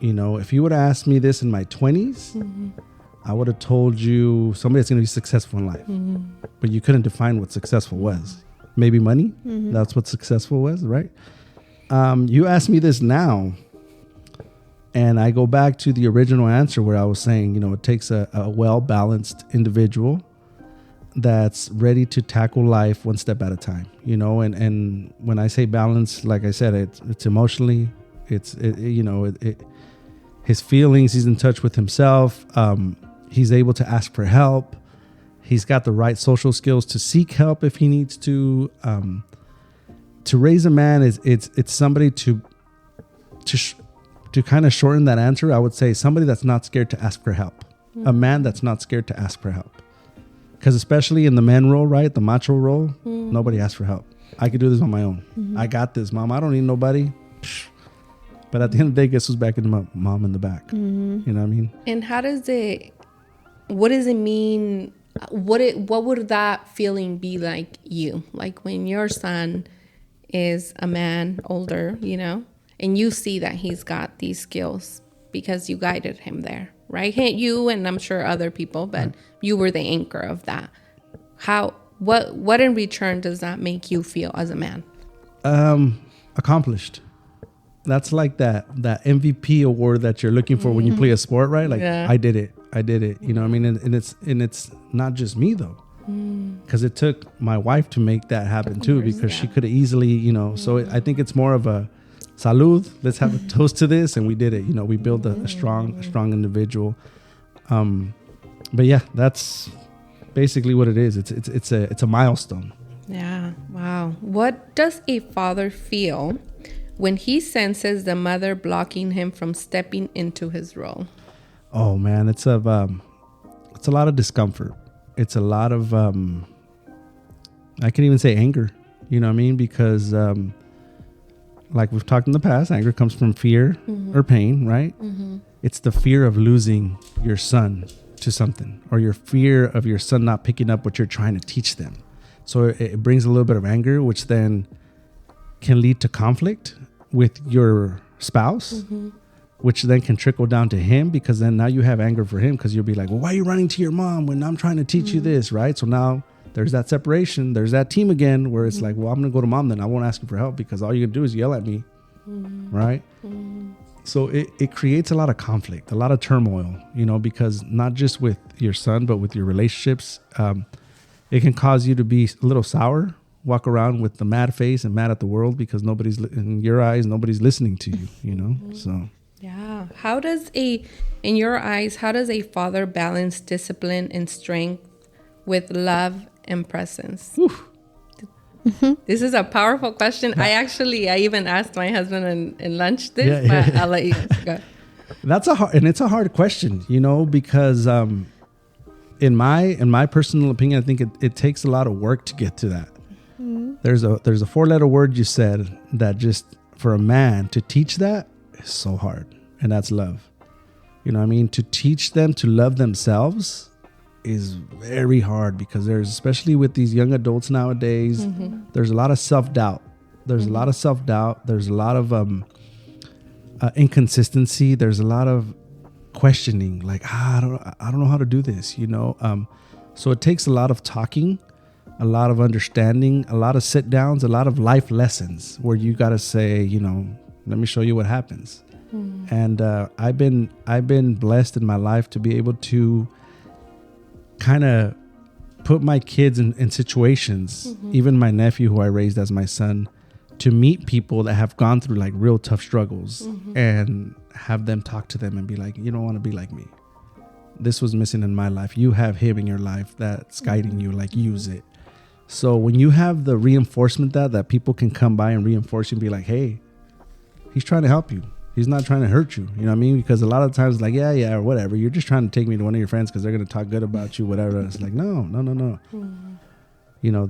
You know, if you would have asked me this in my 20s, I would have told you somebody that's going to be successful in life. But you couldn't define what successful was. Maybe money. That's what successful was, right? You ask me this now, and I go back to the original answer where I was saying, you know, it takes a well-balanced individual that's ready to tackle life one step at a time, you know. And when I say balance, like I said, it's emotionally, his feelings, he's in touch with himself. He's able to ask for help. He's got the right social skills to seek help if he needs to. To raise a man it's somebody to kind of shorten that answer. I would say somebody that's not scared to ask for help. A man that's not scared to ask for help. Because especially in the man role, right? The macho role, nobody asks for help. I can do this on my own. I got this, mom. I don't need nobody. But at the end of the day, guess who's back in the mom in the back? You know what I mean? And what does it mean? What would that feeling be like you? Like when your son is a man older, you know, and you see that he's got these skills because you guided him there, right? You and I'm sure other people, but you were the anchor of that. What in return does that make you feel as a man? Accomplished. That's like that MVP award that you're looking for when you play a sport, right? Like I did it. You know what I mean? And it's not just me though. Because it took my wife to make that happen too, because she could have easily, you know, so I think it's more of a salud. Let's have a toast to this. And we did it. You know, we built a strong individual. But yeah, that's basically what it is. It's a milestone. Yeah. Wow. What does a father feel when he senses the mother blocking him from stepping into his role? Oh man, it's a lot of discomfort. It's a lot of, I can even say anger, you know what I mean? Because, like we've talked in the past, anger comes from fear or pain, right? it's the fear of losing your son to something, or your fear of your son not picking up what you're trying to teach them. So it brings a little bit of anger, which then can lead to conflict with your spouse, which then can trickle down to him, because then now you have anger for him, because you'll be like, well, why are you running to your mom when I'm trying to teach you this, right? So now there's that separation. There's that team again where it's like, well, I'm going to go to mom then. I won't ask you for help, because all you're going to do is yell at me, right? So it creates a lot of conflict, a lot of turmoil, because not just with your son, but with your relationships. It can cause you to be a little sour, walk around with the mad face and mad at the world, because nobody's, in your eyes, nobody's listening to you, so. Yeah. In your eyes, how does a father balance discipline and strength with love and presence? This is a powerful question. I even asked my husband in lunch this, but I'll let you go. It's a hard question, because in my personal opinion, I think it takes a lot of work to get to that. There's a 4-letter word you said that just for a man to teach that is so hard, and that's love. To teach them to love themselves is very hard, because especially with these young adults nowadays, there's a lot of self-doubt. There's a lot of inconsistency. There's a lot of questioning, like, I don't know how to do this, so it takes a lot of talking, a lot of understanding, a lot of sit downs, a lot of life lessons where you got to say, let me show you what happens. And I've been blessed in my life to be able to kind of put my kids in situations, even my nephew, who I raised as my son, to meet people that have gone through like real tough struggles, and have them talk to them and be like, you don't want to be like me. This was missing in my life. You have him in your life that's guiding you, like, use it. So when you have the reinforcement that people can come by and reinforce you and be like, hey, he's trying to help you. He's not trying to hurt you. You know what I mean? Because a lot of times, like, yeah, or whatever. You're just trying to take me to one of your friends because they're going to talk good about you, whatever. It's like, no.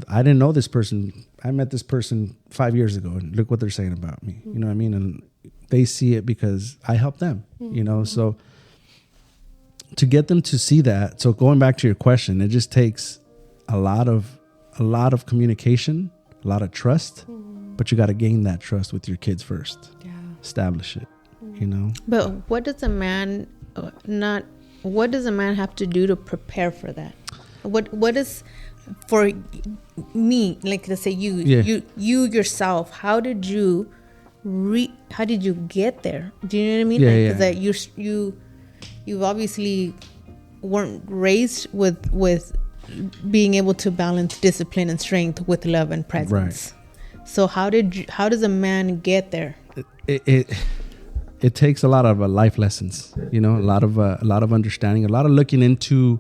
I didn't know this person. I met this person 5 years ago, and look what they're saying about me. You know what I mean? And they see it because I helped them, So to get them to see that. So going back to your question, it just takes a lot of communication, a lot of trust, but you got to gain that trust with your kids first. Yeah. Establish it. But what does a man have to do to prepare for that? What is, for me, like, let's say you yourself, how did you get there? Do you know what I mean? That you obviously weren't raised with being able to balance discipline and strength with love and presence. Right. So how does a man get there? It takes a lot of life lessons, a lot of understanding, a lot of looking into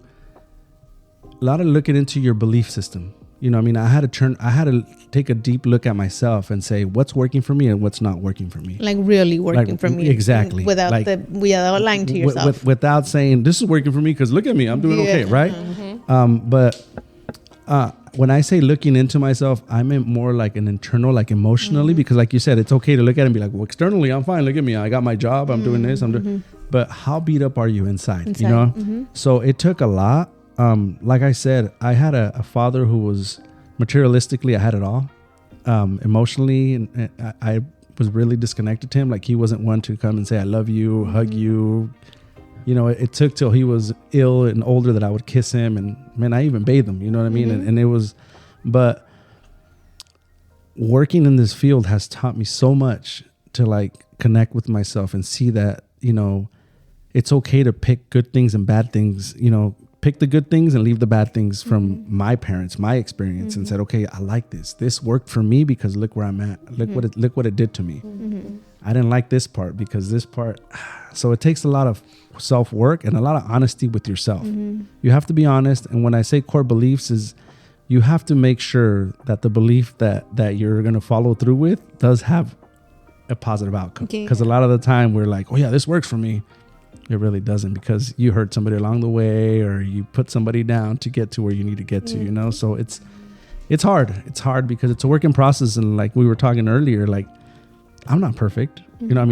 your belief system. I had to take a deep look at myself and say, what's working for me and what's not working for me. Like really working for me. Exactly. Without lying to yourself. Without saying, this is working for me because look at me, I'm doing okay, right? Mm-hmm. But when I say looking into myself, I meant more like an internal, like emotionally, because like you said, it's okay to look at it and be like, well, externally, I'm fine. Look at me. I got my job. I'm doing this. But how beat up are you inside? So it took a lot. Like I said, I had a father who was materialistically, I had it all. Emotionally, and I was really disconnected to him. Like, he wasn't one to come and say, I love you, hug you. It took till he was ill and older that I would kiss him, and man, I even bathed him, you know what I mean? And it was, but working in this field has taught me so much to like connect with myself and see that, it's okay to pick good things and bad things, pick the good things and leave the bad things from my parents, my experience, and said, okay, I like this. This worked for me because look where I'm at. Look what it did to me. I didn't like this part because this part. So it takes a lot of self-work and a lot of honesty with yourself. You have to be honest. And when I say core beliefs, is you have to make sure that the belief that you're going to follow through with does have a positive outcome. Because a lot of the time we're like, oh yeah, this works for me. It really doesn't, because you hurt somebody along the way, or you put somebody down to get to where you need to get to, So it's hard. It's hard because it's a work in process. And like we were talking earlier, like, I'm not perfect. I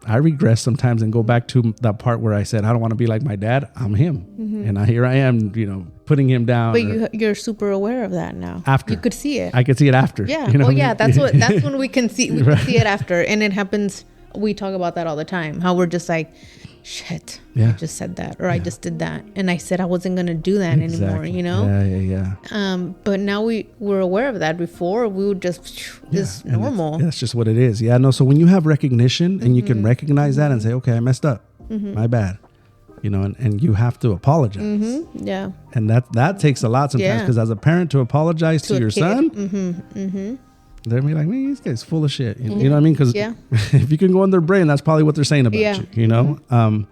I regress sometimes and go back to that part where I said, I don't want to be like my dad. I'm him. And here I am, you know, putting him down. But you're super aware of that now. After. You could see it. I could see it after. Yeah. You know Well, what I yeah, mean? that's when we can see can see it after. And it happens. We talk about that all the time. How we're just like, shit, Yeah. I just said that, or I just did that, and I said I wasn't gonna do that anymore. You know. Yeah. But now we're aware of that. Before we would just it's normal. That's just what it is. Yeah. No. So when you have recognition and you can recognize that and say, okay, I messed up, my bad, you know, and you have to apologize. Yeah. And that takes a lot sometimes, because as a parent to apologize to your son, they'll be like, man, this guy's full of shit. You know what I mean? Because if you can go in their brain, that's probably what they're saying about you, you know?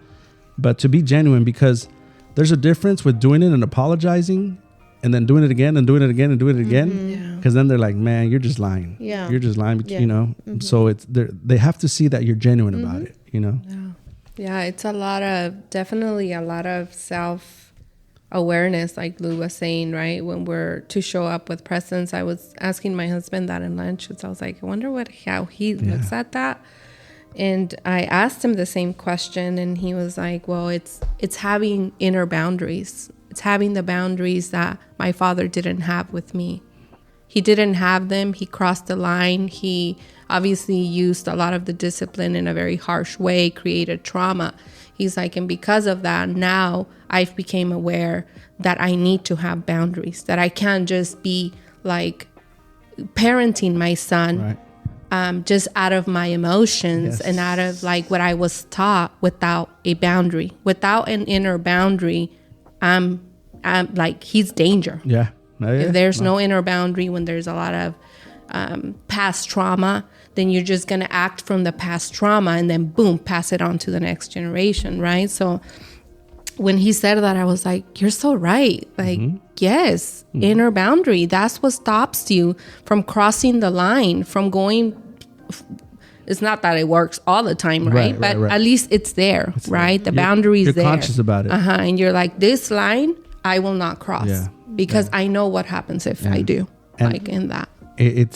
But to be genuine, because there's a difference with doing it and apologizing and then doing it again and doing it again and doing it again. Because then they're like, man, you're just lying. Yeah. You're just lying, you know? So they have to see that you're genuine about it, you know? Yeah, it's definitely a lot of self-awareness, like Lou was saying, right? When we're to show up with presence. I was asking my husband that in lunch, because I was like, I wonder how he looks at that. And I asked him the same question, and he was like, well, it's having inner boundaries. It's having the boundaries that my father didn't have with me. He didn't have them. He crossed the line. He obviously used a lot of the discipline in a very harsh way, created trauma. He's like, and because of that, now I've became aware that I need to have boundaries, that I can't just be like parenting my son just out of my emotions and out of like what I was taught without a boundary. Without an inner boundary, I'm like, he's danger. Yeah. If there's no inner boundary, when there's a lot of past trauma, then you're just going to act from the past trauma and then boom, pass it on to the next generation, right? So when he said that, I was like, you're so right. Like, yes, inner boundary. That's what stops you from crossing the line, from going. It's not that it works all the time, right? But at least it's there, right? The boundary is there. You're conscious about it. And you're like, this line, I will not cross because I know what happens if I do, and like in that. It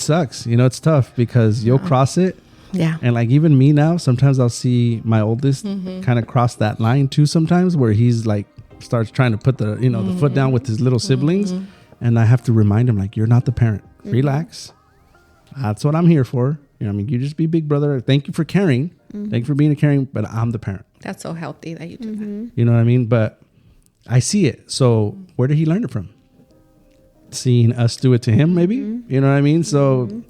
sucks. You know, it's tough because you'll cross it. Yeah. And like even me now, sometimes I'll see my oldest kind of cross that line too sometimes, where he's like starts trying to put the, you know, the foot down with his little siblings. And I have to remind him, like, you're not the parent. Relax. That's what I'm here for. You know, I mean, you just be big brother. Thank you for caring. Thank you for being a caring, but I'm the parent. That's so healthy that you do that. You know what I mean? But I see it. So where did he learn it from? Seeing us do it to him, maybe. You know what I mean? So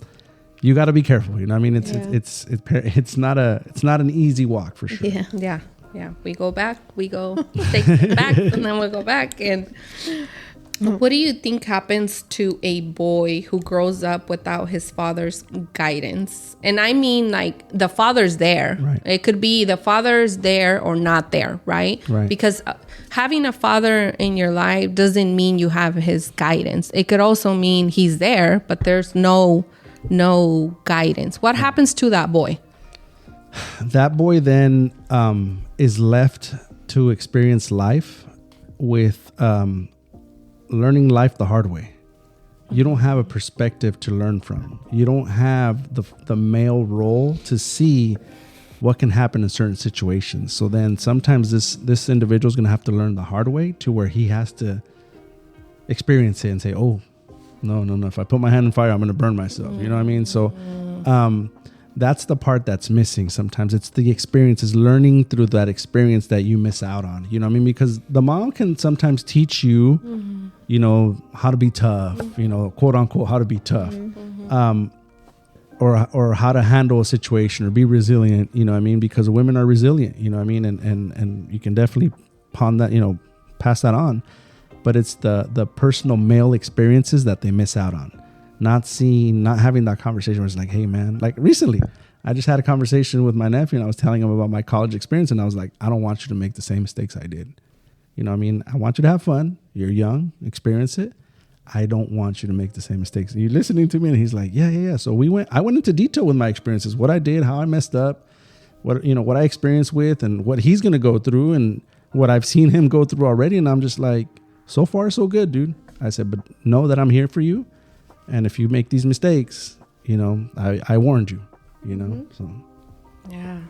you got to be careful. You know what I mean? It's not an easy walk for sure. Yeah. We go back. We go take it back, and then we'll go back. And what do you think happens to a boy who grows up without his father's guidance? And I mean, like, the father's there. Right. It could be the father's there or not there, right? Because having a father in your life doesn't mean you have his guidance. It could also mean he's there, but there's no guidance. What happens to that boy? That boy then is left to experience life with learning life the hard way. You don't have a perspective to learn from. You don't have the male role to see what can happen in certain situations. So then sometimes this individual is going to have to learn the hard way, to where he has to experience it and say, oh, no. If I put my hand in fire, I'm going to burn myself. You know what I mean? So that's the part that's missing sometimes. It's the experiences, learning through that experience that you miss out on. You know what I mean? Because the mom can sometimes teach you, you know, how to be tough, you know, quote unquote, how to be tough. Or how to handle a situation or be resilient, you know what I mean? Because women are resilient, you know what I mean? And you can definitely pawn that, you know, pass that on. But it's the personal male experiences that they miss out on. Not having that conversation where it's like, hey man, like recently I just had a conversation with my nephew and I was telling him about my college experience, and I was like, I don't want you to make the same mistakes I did. You know what I mean? I want you to have fun. You're young, experience it. I don't want you to make the same mistakes. And you're listening to me, and he's like, yeah. So I went into detail with my experiences, what I did, how I messed up, what I experienced with, and what he's going to go through and what I've seen him go through already. And I'm just like, so far, so good, dude. I said, but know that I'm here for you. And if you make these mistakes, you know, I warned you, you know, so. Yeah.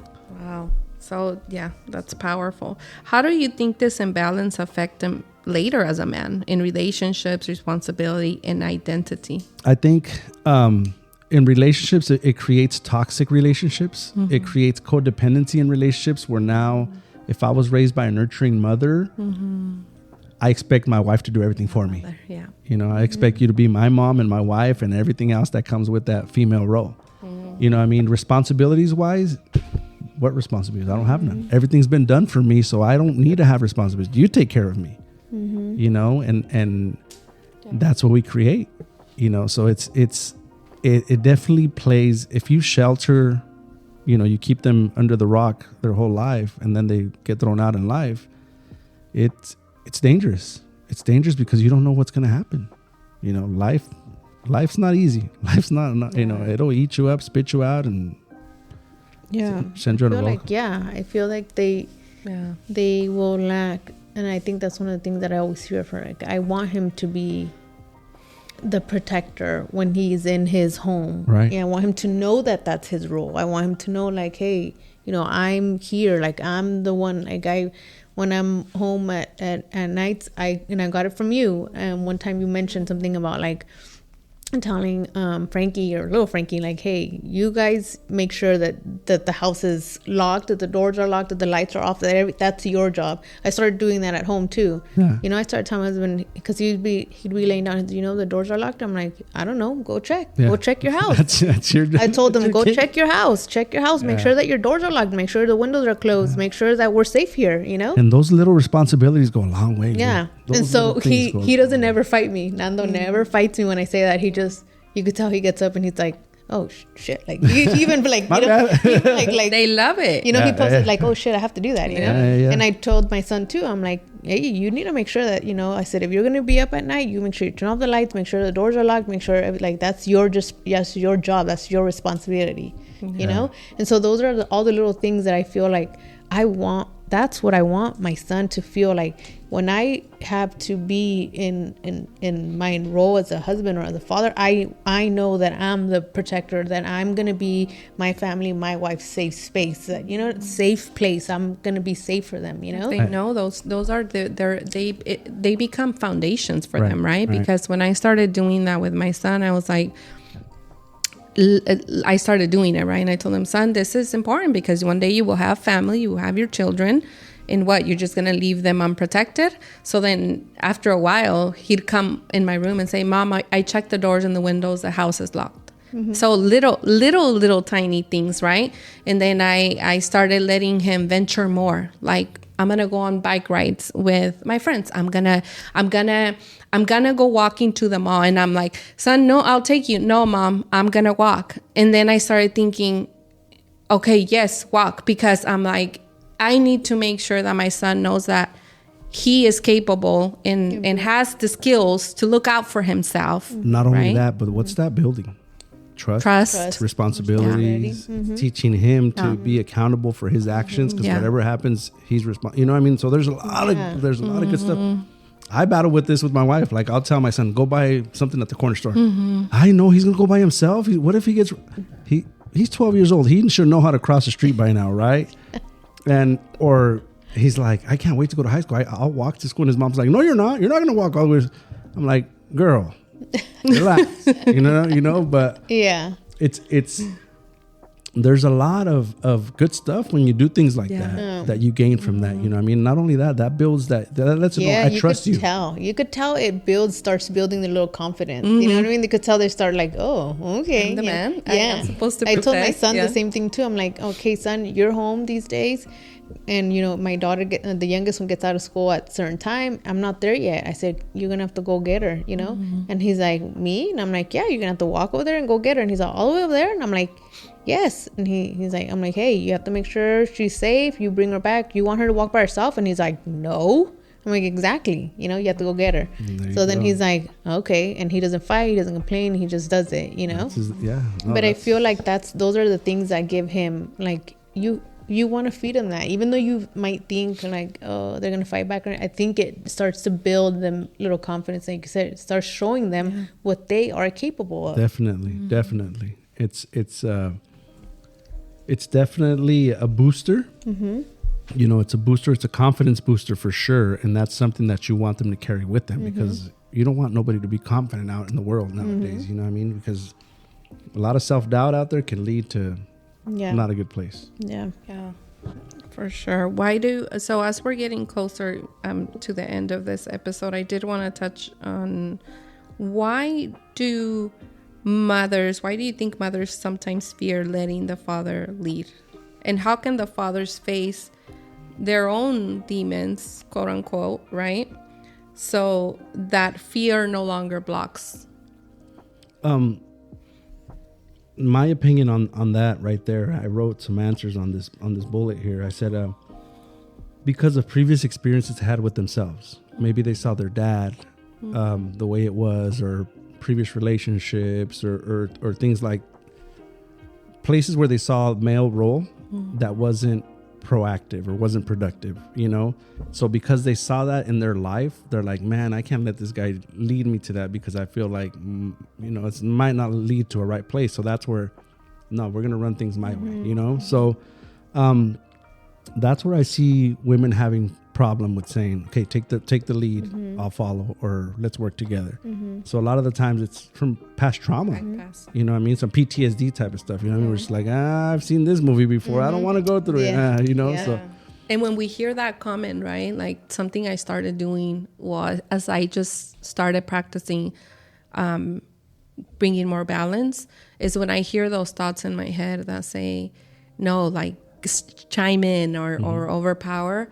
Wow. So, yeah, that's powerful. How do you think this imbalance affect him later as a man in relationships, responsibility, and identity? I think in relationships, it creates toxic relationships. Mm-hmm. It creates codependency in relationships where now, if I was raised by a nurturing mother, mm-hmm. I expect my wife to do everything for me. Yeah. You know, I expect you to be my mom and my wife and everything else that comes with that female role. Mm-hmm. You know what I mean? Responsibilities wise, what responsibilities? I don't have none. Everything's been done for me, so I don't need to have responsibilities. You take care of me. Mm-hmm. You know, and that's what we create. You know, so it definitely plays. If you shelter, you know, you keep them under the rock their whole life, and then they get thrown out in life. It's dangerous. It's dangerous because you don't know what's going to happen. You know, life's not easy. Life's not you know, it'll eat you up, spit you out, and send you on a roll. I feel like they will lack. And I think that's one of the things that I always fear for. Like, I want him to be the protector when he's in his home. Right. Yeah, I want him to know that that's his role. I want him to know, like, hey, you know, I'm here. Like, I'm the one. Like, when I'm home at nights, I got it from you. And one time you mentioned something about, like, telling Frankie or little Frankie, like, hey, you guys make sure that the house is locked, that the doors are locked, that the lights are off, that's your job. I started doing that at home too. You know, I started telling my husband, because he'd be laying down, you know, the doors are locked. I'm like, I don't know, go check. Go check your house. that's your job. I told them, go check your house, make sure that your doors are locked, make sure the windows are closed, make sure that we're safe here, you know. And those little responsibilities go a long way. And so he doesn't ever fight me. Nando never fights me when I say that. He just, you could tell he gets up and he's like, oh shit, like he even like, you know, even like they love it, you know. He posted like, oh shit, I have to do that, you know. And I told my son too, I'm like, hey, you need to make sure that, you know, I said, if you're gonna be up at night, you make sure you turn off the lights, make sure the doors are locked, make sure like that's your job, that's your responsibility, you know. And so those are all the little things that I feel like that's what I want my son to feel like when I have to be in my role as a husband or as a father. I know that I'm the protector, that I'm gonna be my family, my wife's safe space, that, you know, safe place. I'm gonna be safe for them, you know. They know those are they become foundations for them, right? Because when I started doing that with my son, I was like, I started doing it, right? And I told him, son, this is important because one day you will have family, you will have your children, and what, you're just going to leave them unprotected? So then after a while, he'd come in my room and say, Mom, I checked the doors and the windows, the house is locked. Mm-hmm. So little tiny things, right? And then I started letting him venture more. Like, I'm going to go on bike rides with my friends. I'm going to go walking to the mall. And I'm like, son, no, I'll take you. No, Mom, I'm going to walk. And then I started thinking, okay, yes, walk. Because I'm like, I need to make sure that my son knows that he is capable and has the skills to look out for himself. Not only that, but what's that building? Trust, responsibilities, teaching him to be accountable for his actions, because whatever happens, he's responsible. You know what I mean? So there's a lot of good stuff. I battle with this with my wife. Like, I'll tell my son, go buy something at the corner store. I know he's gonna go by himself. What if he gets? He's 12 years old. He should know how to cross the street by now, right? Or he's like, I can't wait to go to high school. I'll walk to school. And his mom's like, no, you're not. You're not gonna walk all the way. I'm like, girl, relax. you know. But it's there's a lot of good stuff when you do things like that you gain from that. You know what I mean? Not only that builds that lets you know I trust you. You could tell it starts building the little confidence. You know what I mean? They could tell they start like, oh, okay. I'm the man. Yeah. I'm supposed to I protect. told my son the same thing too. I'm like, okay, son, you're home these days. And, you know, my daughter, the youngest one, gets out of school at a certain time. I'm not there yet. I said, you're going to have to go get her, you know? And he's like, me? And I'm like, yeah, you're going to have to walk over there and go get her. And he's like, all the way over there? And I'm like, yes. And he's like, I'm like, hey, you have to make sure she's safe. You bring her back. You want her to walk by herself? And he's like, no. I'm like, exactly. You know, you have to go get her. So then he's like, okay. And he doesn't fight. He doesn't complain. He just does it, you know? But I feel like those are the things that give him, like, you want to feed them that, even though you might think like, oh, they're gonna fight back. I think it starts to build them little confidence, like you said. It starts showing them what they are capable of. Definitely. It's It's definitely a booster. You know, it's a booster. It's a confidence booster for sure. And that's something that you want them to carry with them because you don't want nobody to be confident out in the world nowadays. You know what I mean? Because a lot of self-doubt out there can lead to not a good place. Yeah. For sure. So as we're getting closer to the end of this episode, I did want to touch on why do you think mothers sometimes fear letting the father lead? And how can the fathers face their own demons, quote unquote, right? So that fear no longer blocks. My opinion on that right there, I wrote some answers on this bullet here. I said, because of previous experiences they had with themselves. Maybe they saw their dad the way it was, or previous relationships, or things like places where they saw a male role that wasn't proactive or wasn't productive, you know? So because they saw that in their life, they're like, man, I can't let this guy lead me to that because I feel like, you know, it might not lead to a right place. So that's where, no, we're going to run things my way, you know? So that's where I see women having problem with saying, okay, take the lead, I'll follow, or let's work together. So a lot of the times it's from past trauma, you know what I mean? Some PTSD type of stuff, you know what I mean? We're just like, I've seen this movie before, I don't want to go through it, you know? So and when we hear that comment, right, like something I started doing was, as I just started practicing bringing more balance, is when I hear those thoughts in my head that say, no, like chime in or overpower,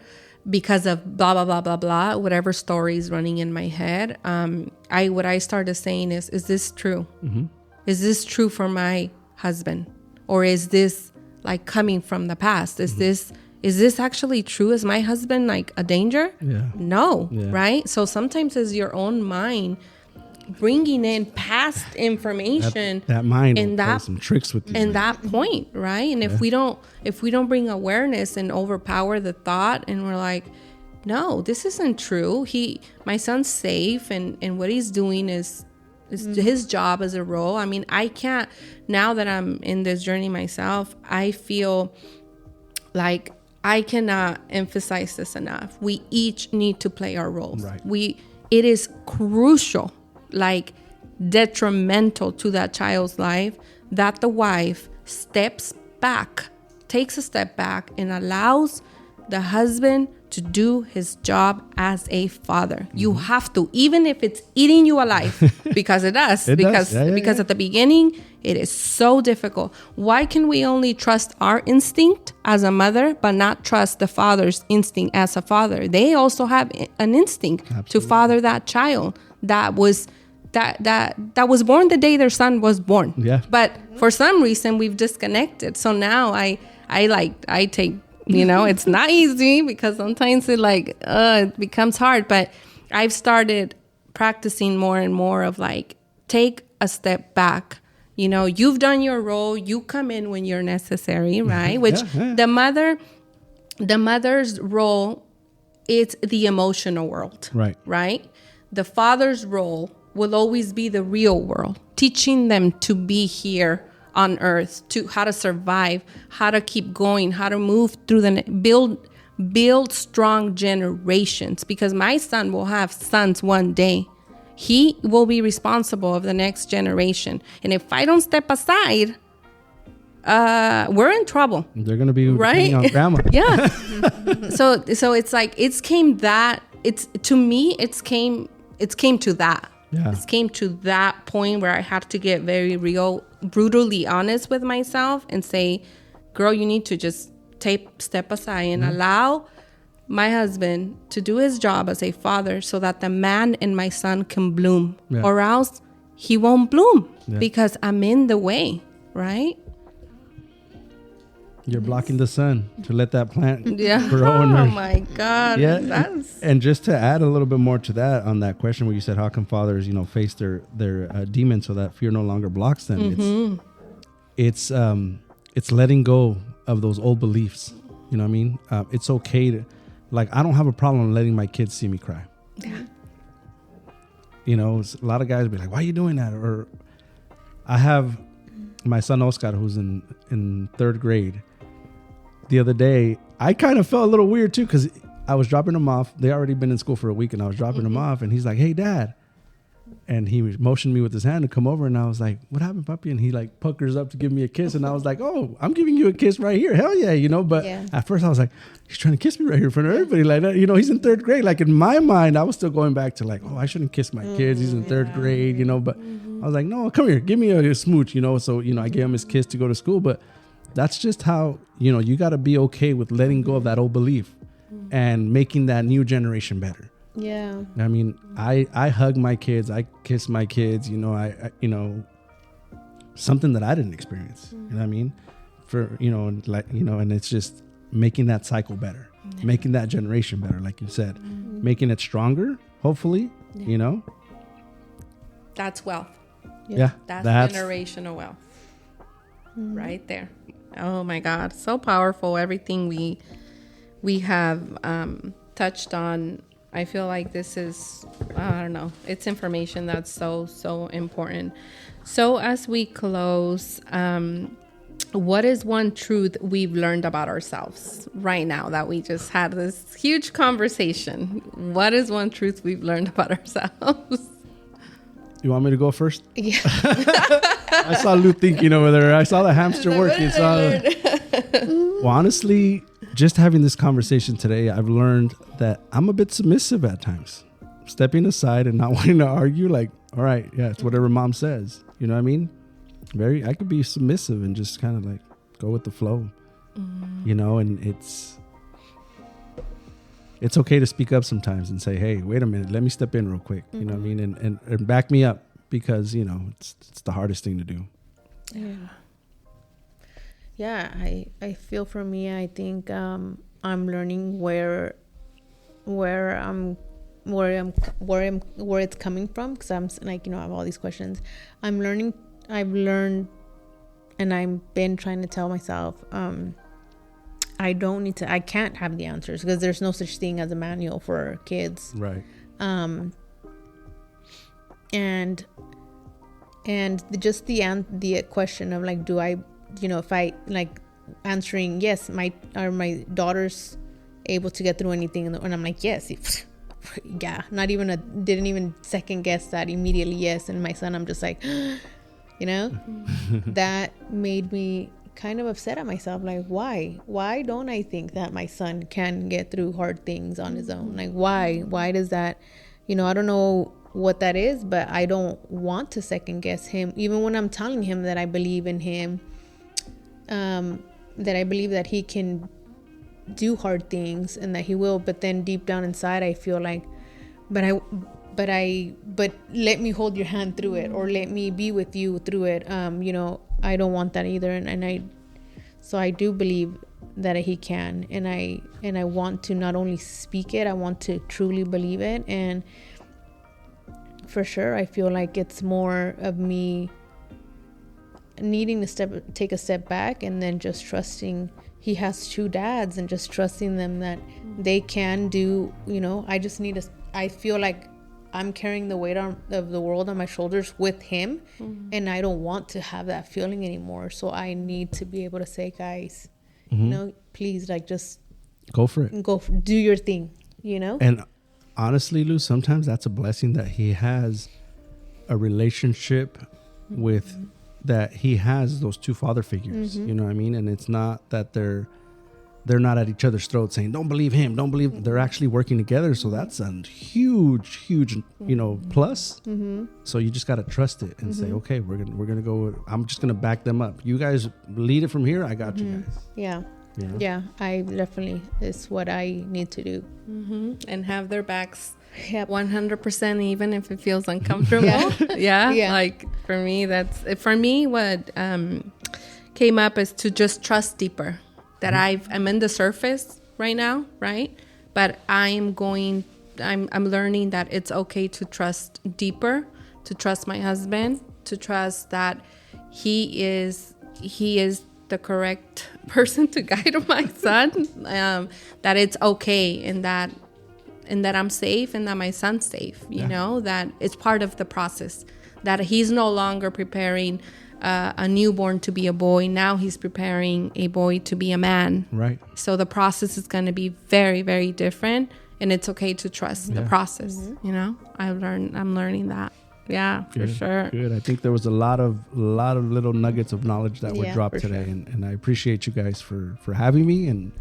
because of blah, blah, blah, blah, blah, whatever story is running in my head. What I started saying is this true? Is this true for my husband? Or is this like coming from the past? Is this actually true? Is my husband like a danger? No, right? So sometimes it's your own mind bringing in past information, that mind and will that play some tricks with you and that point, right? And if we don't bring awareness and overpower the thought, and we're like, no, this isn't true, my son's safe, and what he's doing is his job as a role. I mean, I can't, now that I'm in this journey myself, I feel like I cannot emphasize this enough. We each need to play our roles. Right. It is crucial, like detrimental to that child's life, that the wife takes a step back and allows the husband to do his job as a father. You have to, even if it's eating you alive, because it does. Because at the beginning, it is so difficult. Why can we only trust our instinct as a mother, but not trust the father's instinct as a father? They also have an instinct to father that child that was born the day their son was born. But for some reason, we've disconnected. So now I take, you know, it's not easy because sometimes it becomes hard, but I've started practicing more and more of like, take a step back. You know, you've done your role. You come in when you're necessary, right? Which the mother's role, it's the emotional world, right? The father's role will always be the real world, teaching them to be here on earth, to how to survive, how to keep going, how to move through build strong generations, because my son will have sons one day. He will be responsible of the next generation. And if I don't step aside, we're in trouble. They're going to be right on grandma. So it's like, it came to that. It came to that point where I had to get very real, brutally honest with myself and say, girl, you need to just step aside and allow my husband to do his job as a father so that the man in my son can bloom, or else he won't bloom because I'm in the way, right? You're blocking the sun to let that plant grow. Oh my God. And just to add a little bit more to that, on that question where you said, how can fathers, you know, face their demons so that fear no longer blocks them? It's letting go of those old beliefs. You know what I mean? It's okay to, like, I don't have a problem letting my kids see me cry. You know, a lot of guys be like, why are you doing that? Or I have my son Oscar, who's in third grade, the other day, I kind of felt a little weird too, because I was dropping him off. They already been in school for a week, and I was dropping him off, and he's like, "Hey, Dad." And he motioned me with his hand to come over, and I was like, "What happened, puppy?" And he like puckers up to give me a kiss, and I was like, "Oh, I'm giving you a kiss right here, hell yeah," you know. But at first I was like, "He's trying to kiss me right here in front of everybody," like that, you know. He's in third grade. Like in my mind, I was still going back to like, "Oh, I shouldn't kiss my kids. He's in third grade," you know. But I was like, "No, come here, give me a smooch," you know. So I gave him his kiss to go to school. But that's just how you got to be okay with letting go of that old belief and making that new generation better. Yeah. I mean, I hug my kids, I kiss my kids, I something that I didn't experience. You know what I mean? And it's just making that cycle better, making that generation better, like you said, making it stronger, hopefully, That's wealth. Yeah. That's generational wealth. Right there. Oh my God. So powerful. Everything we have touched on. I feel like this is, I don't know, it's information that's so important. So as we close, what is one truth we've learned about ourselves right now that we just had this huge conversation? What is one truth we've learned about ourselves? You want me to go first? Yeah. I saw Lou thinking over there. I saw the hamster working. Well, honestly, just having this conversation today, I've learned that I'm a bit submissive at times. Stepping aside and not wanting to argue, like, all right, yeah, it's whatever mom says. You know what I mean? I could be submissive and just kind of like go with the flow, and it's okay to speak up sometimes and say, hey, wait a minute, let me step in real quick. You know what I mean? And back me up, because, it's the hardest thing to do. Yeah, I feel for me, I think I'm learning where it's coming from, because I'm like, I have all these questions. I've learned, and I've been trying to tell myself, I can't have the answers, because there's no such thing as a manual for kids. Right. And just the question of like, do I, if I like answering yes, are my daughters able to get through anything, and I'm like, yes. Yeah, didn't even second guess that, immediately yes. And my son, I'm just like, that made me kind of upset at myself. Like, why don't I think that my son can get through hard things on his own? Like, why does that, I don't know what that is, but I don't want to second guess him, even when I'm telling him that I believe in him, that I believe that he can do hard things and that he will. But then deep down inside, I feel like, but let me hold your hand through it, or let me be with you through it. I don't want that either. So I do believe that he can, and I want to not only speak it, I want to truly believe it. And for sure, I feel like it's more of me needing to take a step back, and then just trusting he has two dads, and just trusting them that they can do, I feel like I'm carrying the weight of the world on my shoulders with him, and I don't want to have that feeling anymore. So I need to be able to say, guys, please, like, just go for it. Do your thing, And honestly, Lou, sometimes that's a blessing that he has a relationship with, that he has those two father figures. You know what I mean? And it's not that they're not at each other's throats saying, don't believe him, don't believe. They're actually working together. So that's a huge, plus. So you just got to trust it and say, okay, we're going to go. I'm just going to back them up. You guys lead it from here. I got you guys. Yeah. Yeah, I definitely, it's what I need to do. And have their backs. Yep. 100%, even if it feels uncomfortable. Yeah. Like for me, what came up is to just trust deeper. That I'm in the surface right now, right? But I'm learning that it's okay to trust deeper, to trust my husband, to trust that he is the correct person to guide my son. That it's okay, and that I'm safe, and that my son's safe. That it's part of the process. That he's no longer preparing a newborn to be a boy. Now he's preparing a boy to be a man. Right. So the process is going to be very, very different, and it's okay to trust the process. You know, I'm learning that. Yeah, for sure. Good. I think there was a lot of little nuggets of knowledge that were dropped today, sure. and I appreciate you guys for having me and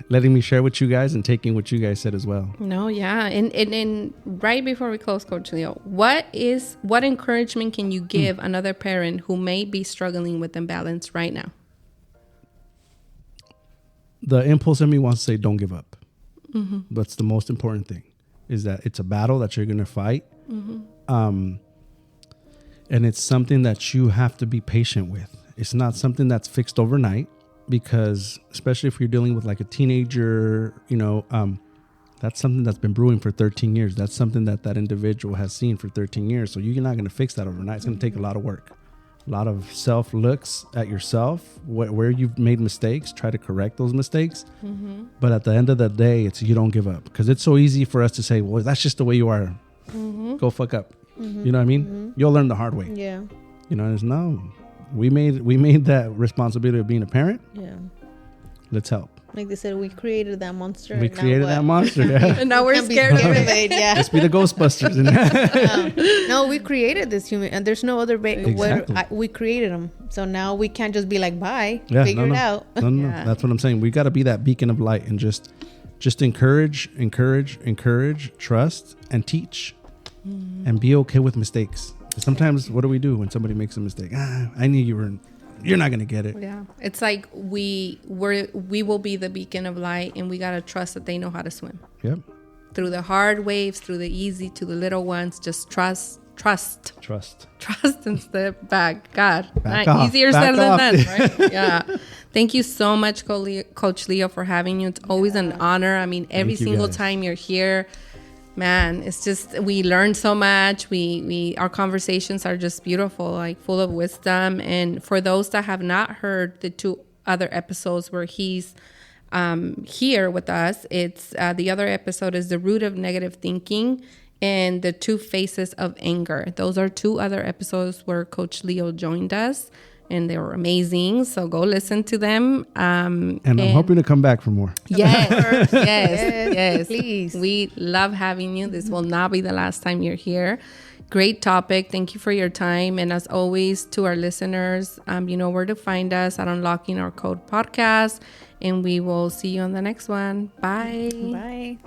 letting me share with you guys and taking what you guys said as well. No, yeah. And right before we close, Coach Leo, what encouragement can you give another parent who may be struggling with imbalance right now? The impulse in me wants to say, don't give up. That's the most important thing, is that it's a battle that you're going to fight. And it's something that you have to be patient with. It's not something that's fixed overnight, because especially if you're dealing with like a teenager, you know, that's something that's been brewing for 13 years. That's something that individual has seen for 13 years. So you're not going to fix that overnight. It's going to take a lot of work, a lot of self looks at yourself, where you've made mistakes, try to correct those mistakes. But at the end of the day, you don't give up, because it's so easy for us to say, well, that's just the way you are. Go fuck up. You know what I mean? You'll learn the hard way. Yeah. You know, it's no. We made that responsibility of being a parent. Yeah. Let's help. Like they said, we created that monster. We created that monster. Yeah. And now we're scared of it. Yeah. Let's be the Ghostbusters. No, we created this human, and there's no other way. Exactly. We created them, so now we can't just be like, bye, Yeah, figure it out. No. That's what I'm saying. We got to be that beacon of light and just encourage, trust, and teach, and be okay with mistakes. Sometimes, what do we do when somebody makes a mistake? I knew you're not gonna get it. Yeah, it's like we will be the beacon of light, and we gotta trust that they know how to swim. Yep. Through the hard waves, through the easy, to the little ones, just trust and step back. God, Back off. easier Back said than off. done, right? Yeah. Thank you so much, Coach Leo, for having you. It's always an honor. I mean, every single time you're here, man, it's just, we learn so much. Our conversations are just beautiful, like full of wisdom. And for those that have not heard the 2 other episodes where he's here with us, it's the other episode is The Root of Negative Thinking and The 2 Faces of Anger. Those are 2 other episodes where Coach Leo joined us, and they were amazing. So go listen to them. And I'm hoping to come back for more. Yes. Please. We love having you. This will not be the last time you're here. Great topic. Thank you for your time. And as always, to our listeners, you know where to find us at Unlocking Our Code podcast. And we will see you on the next one. Bye. Bye.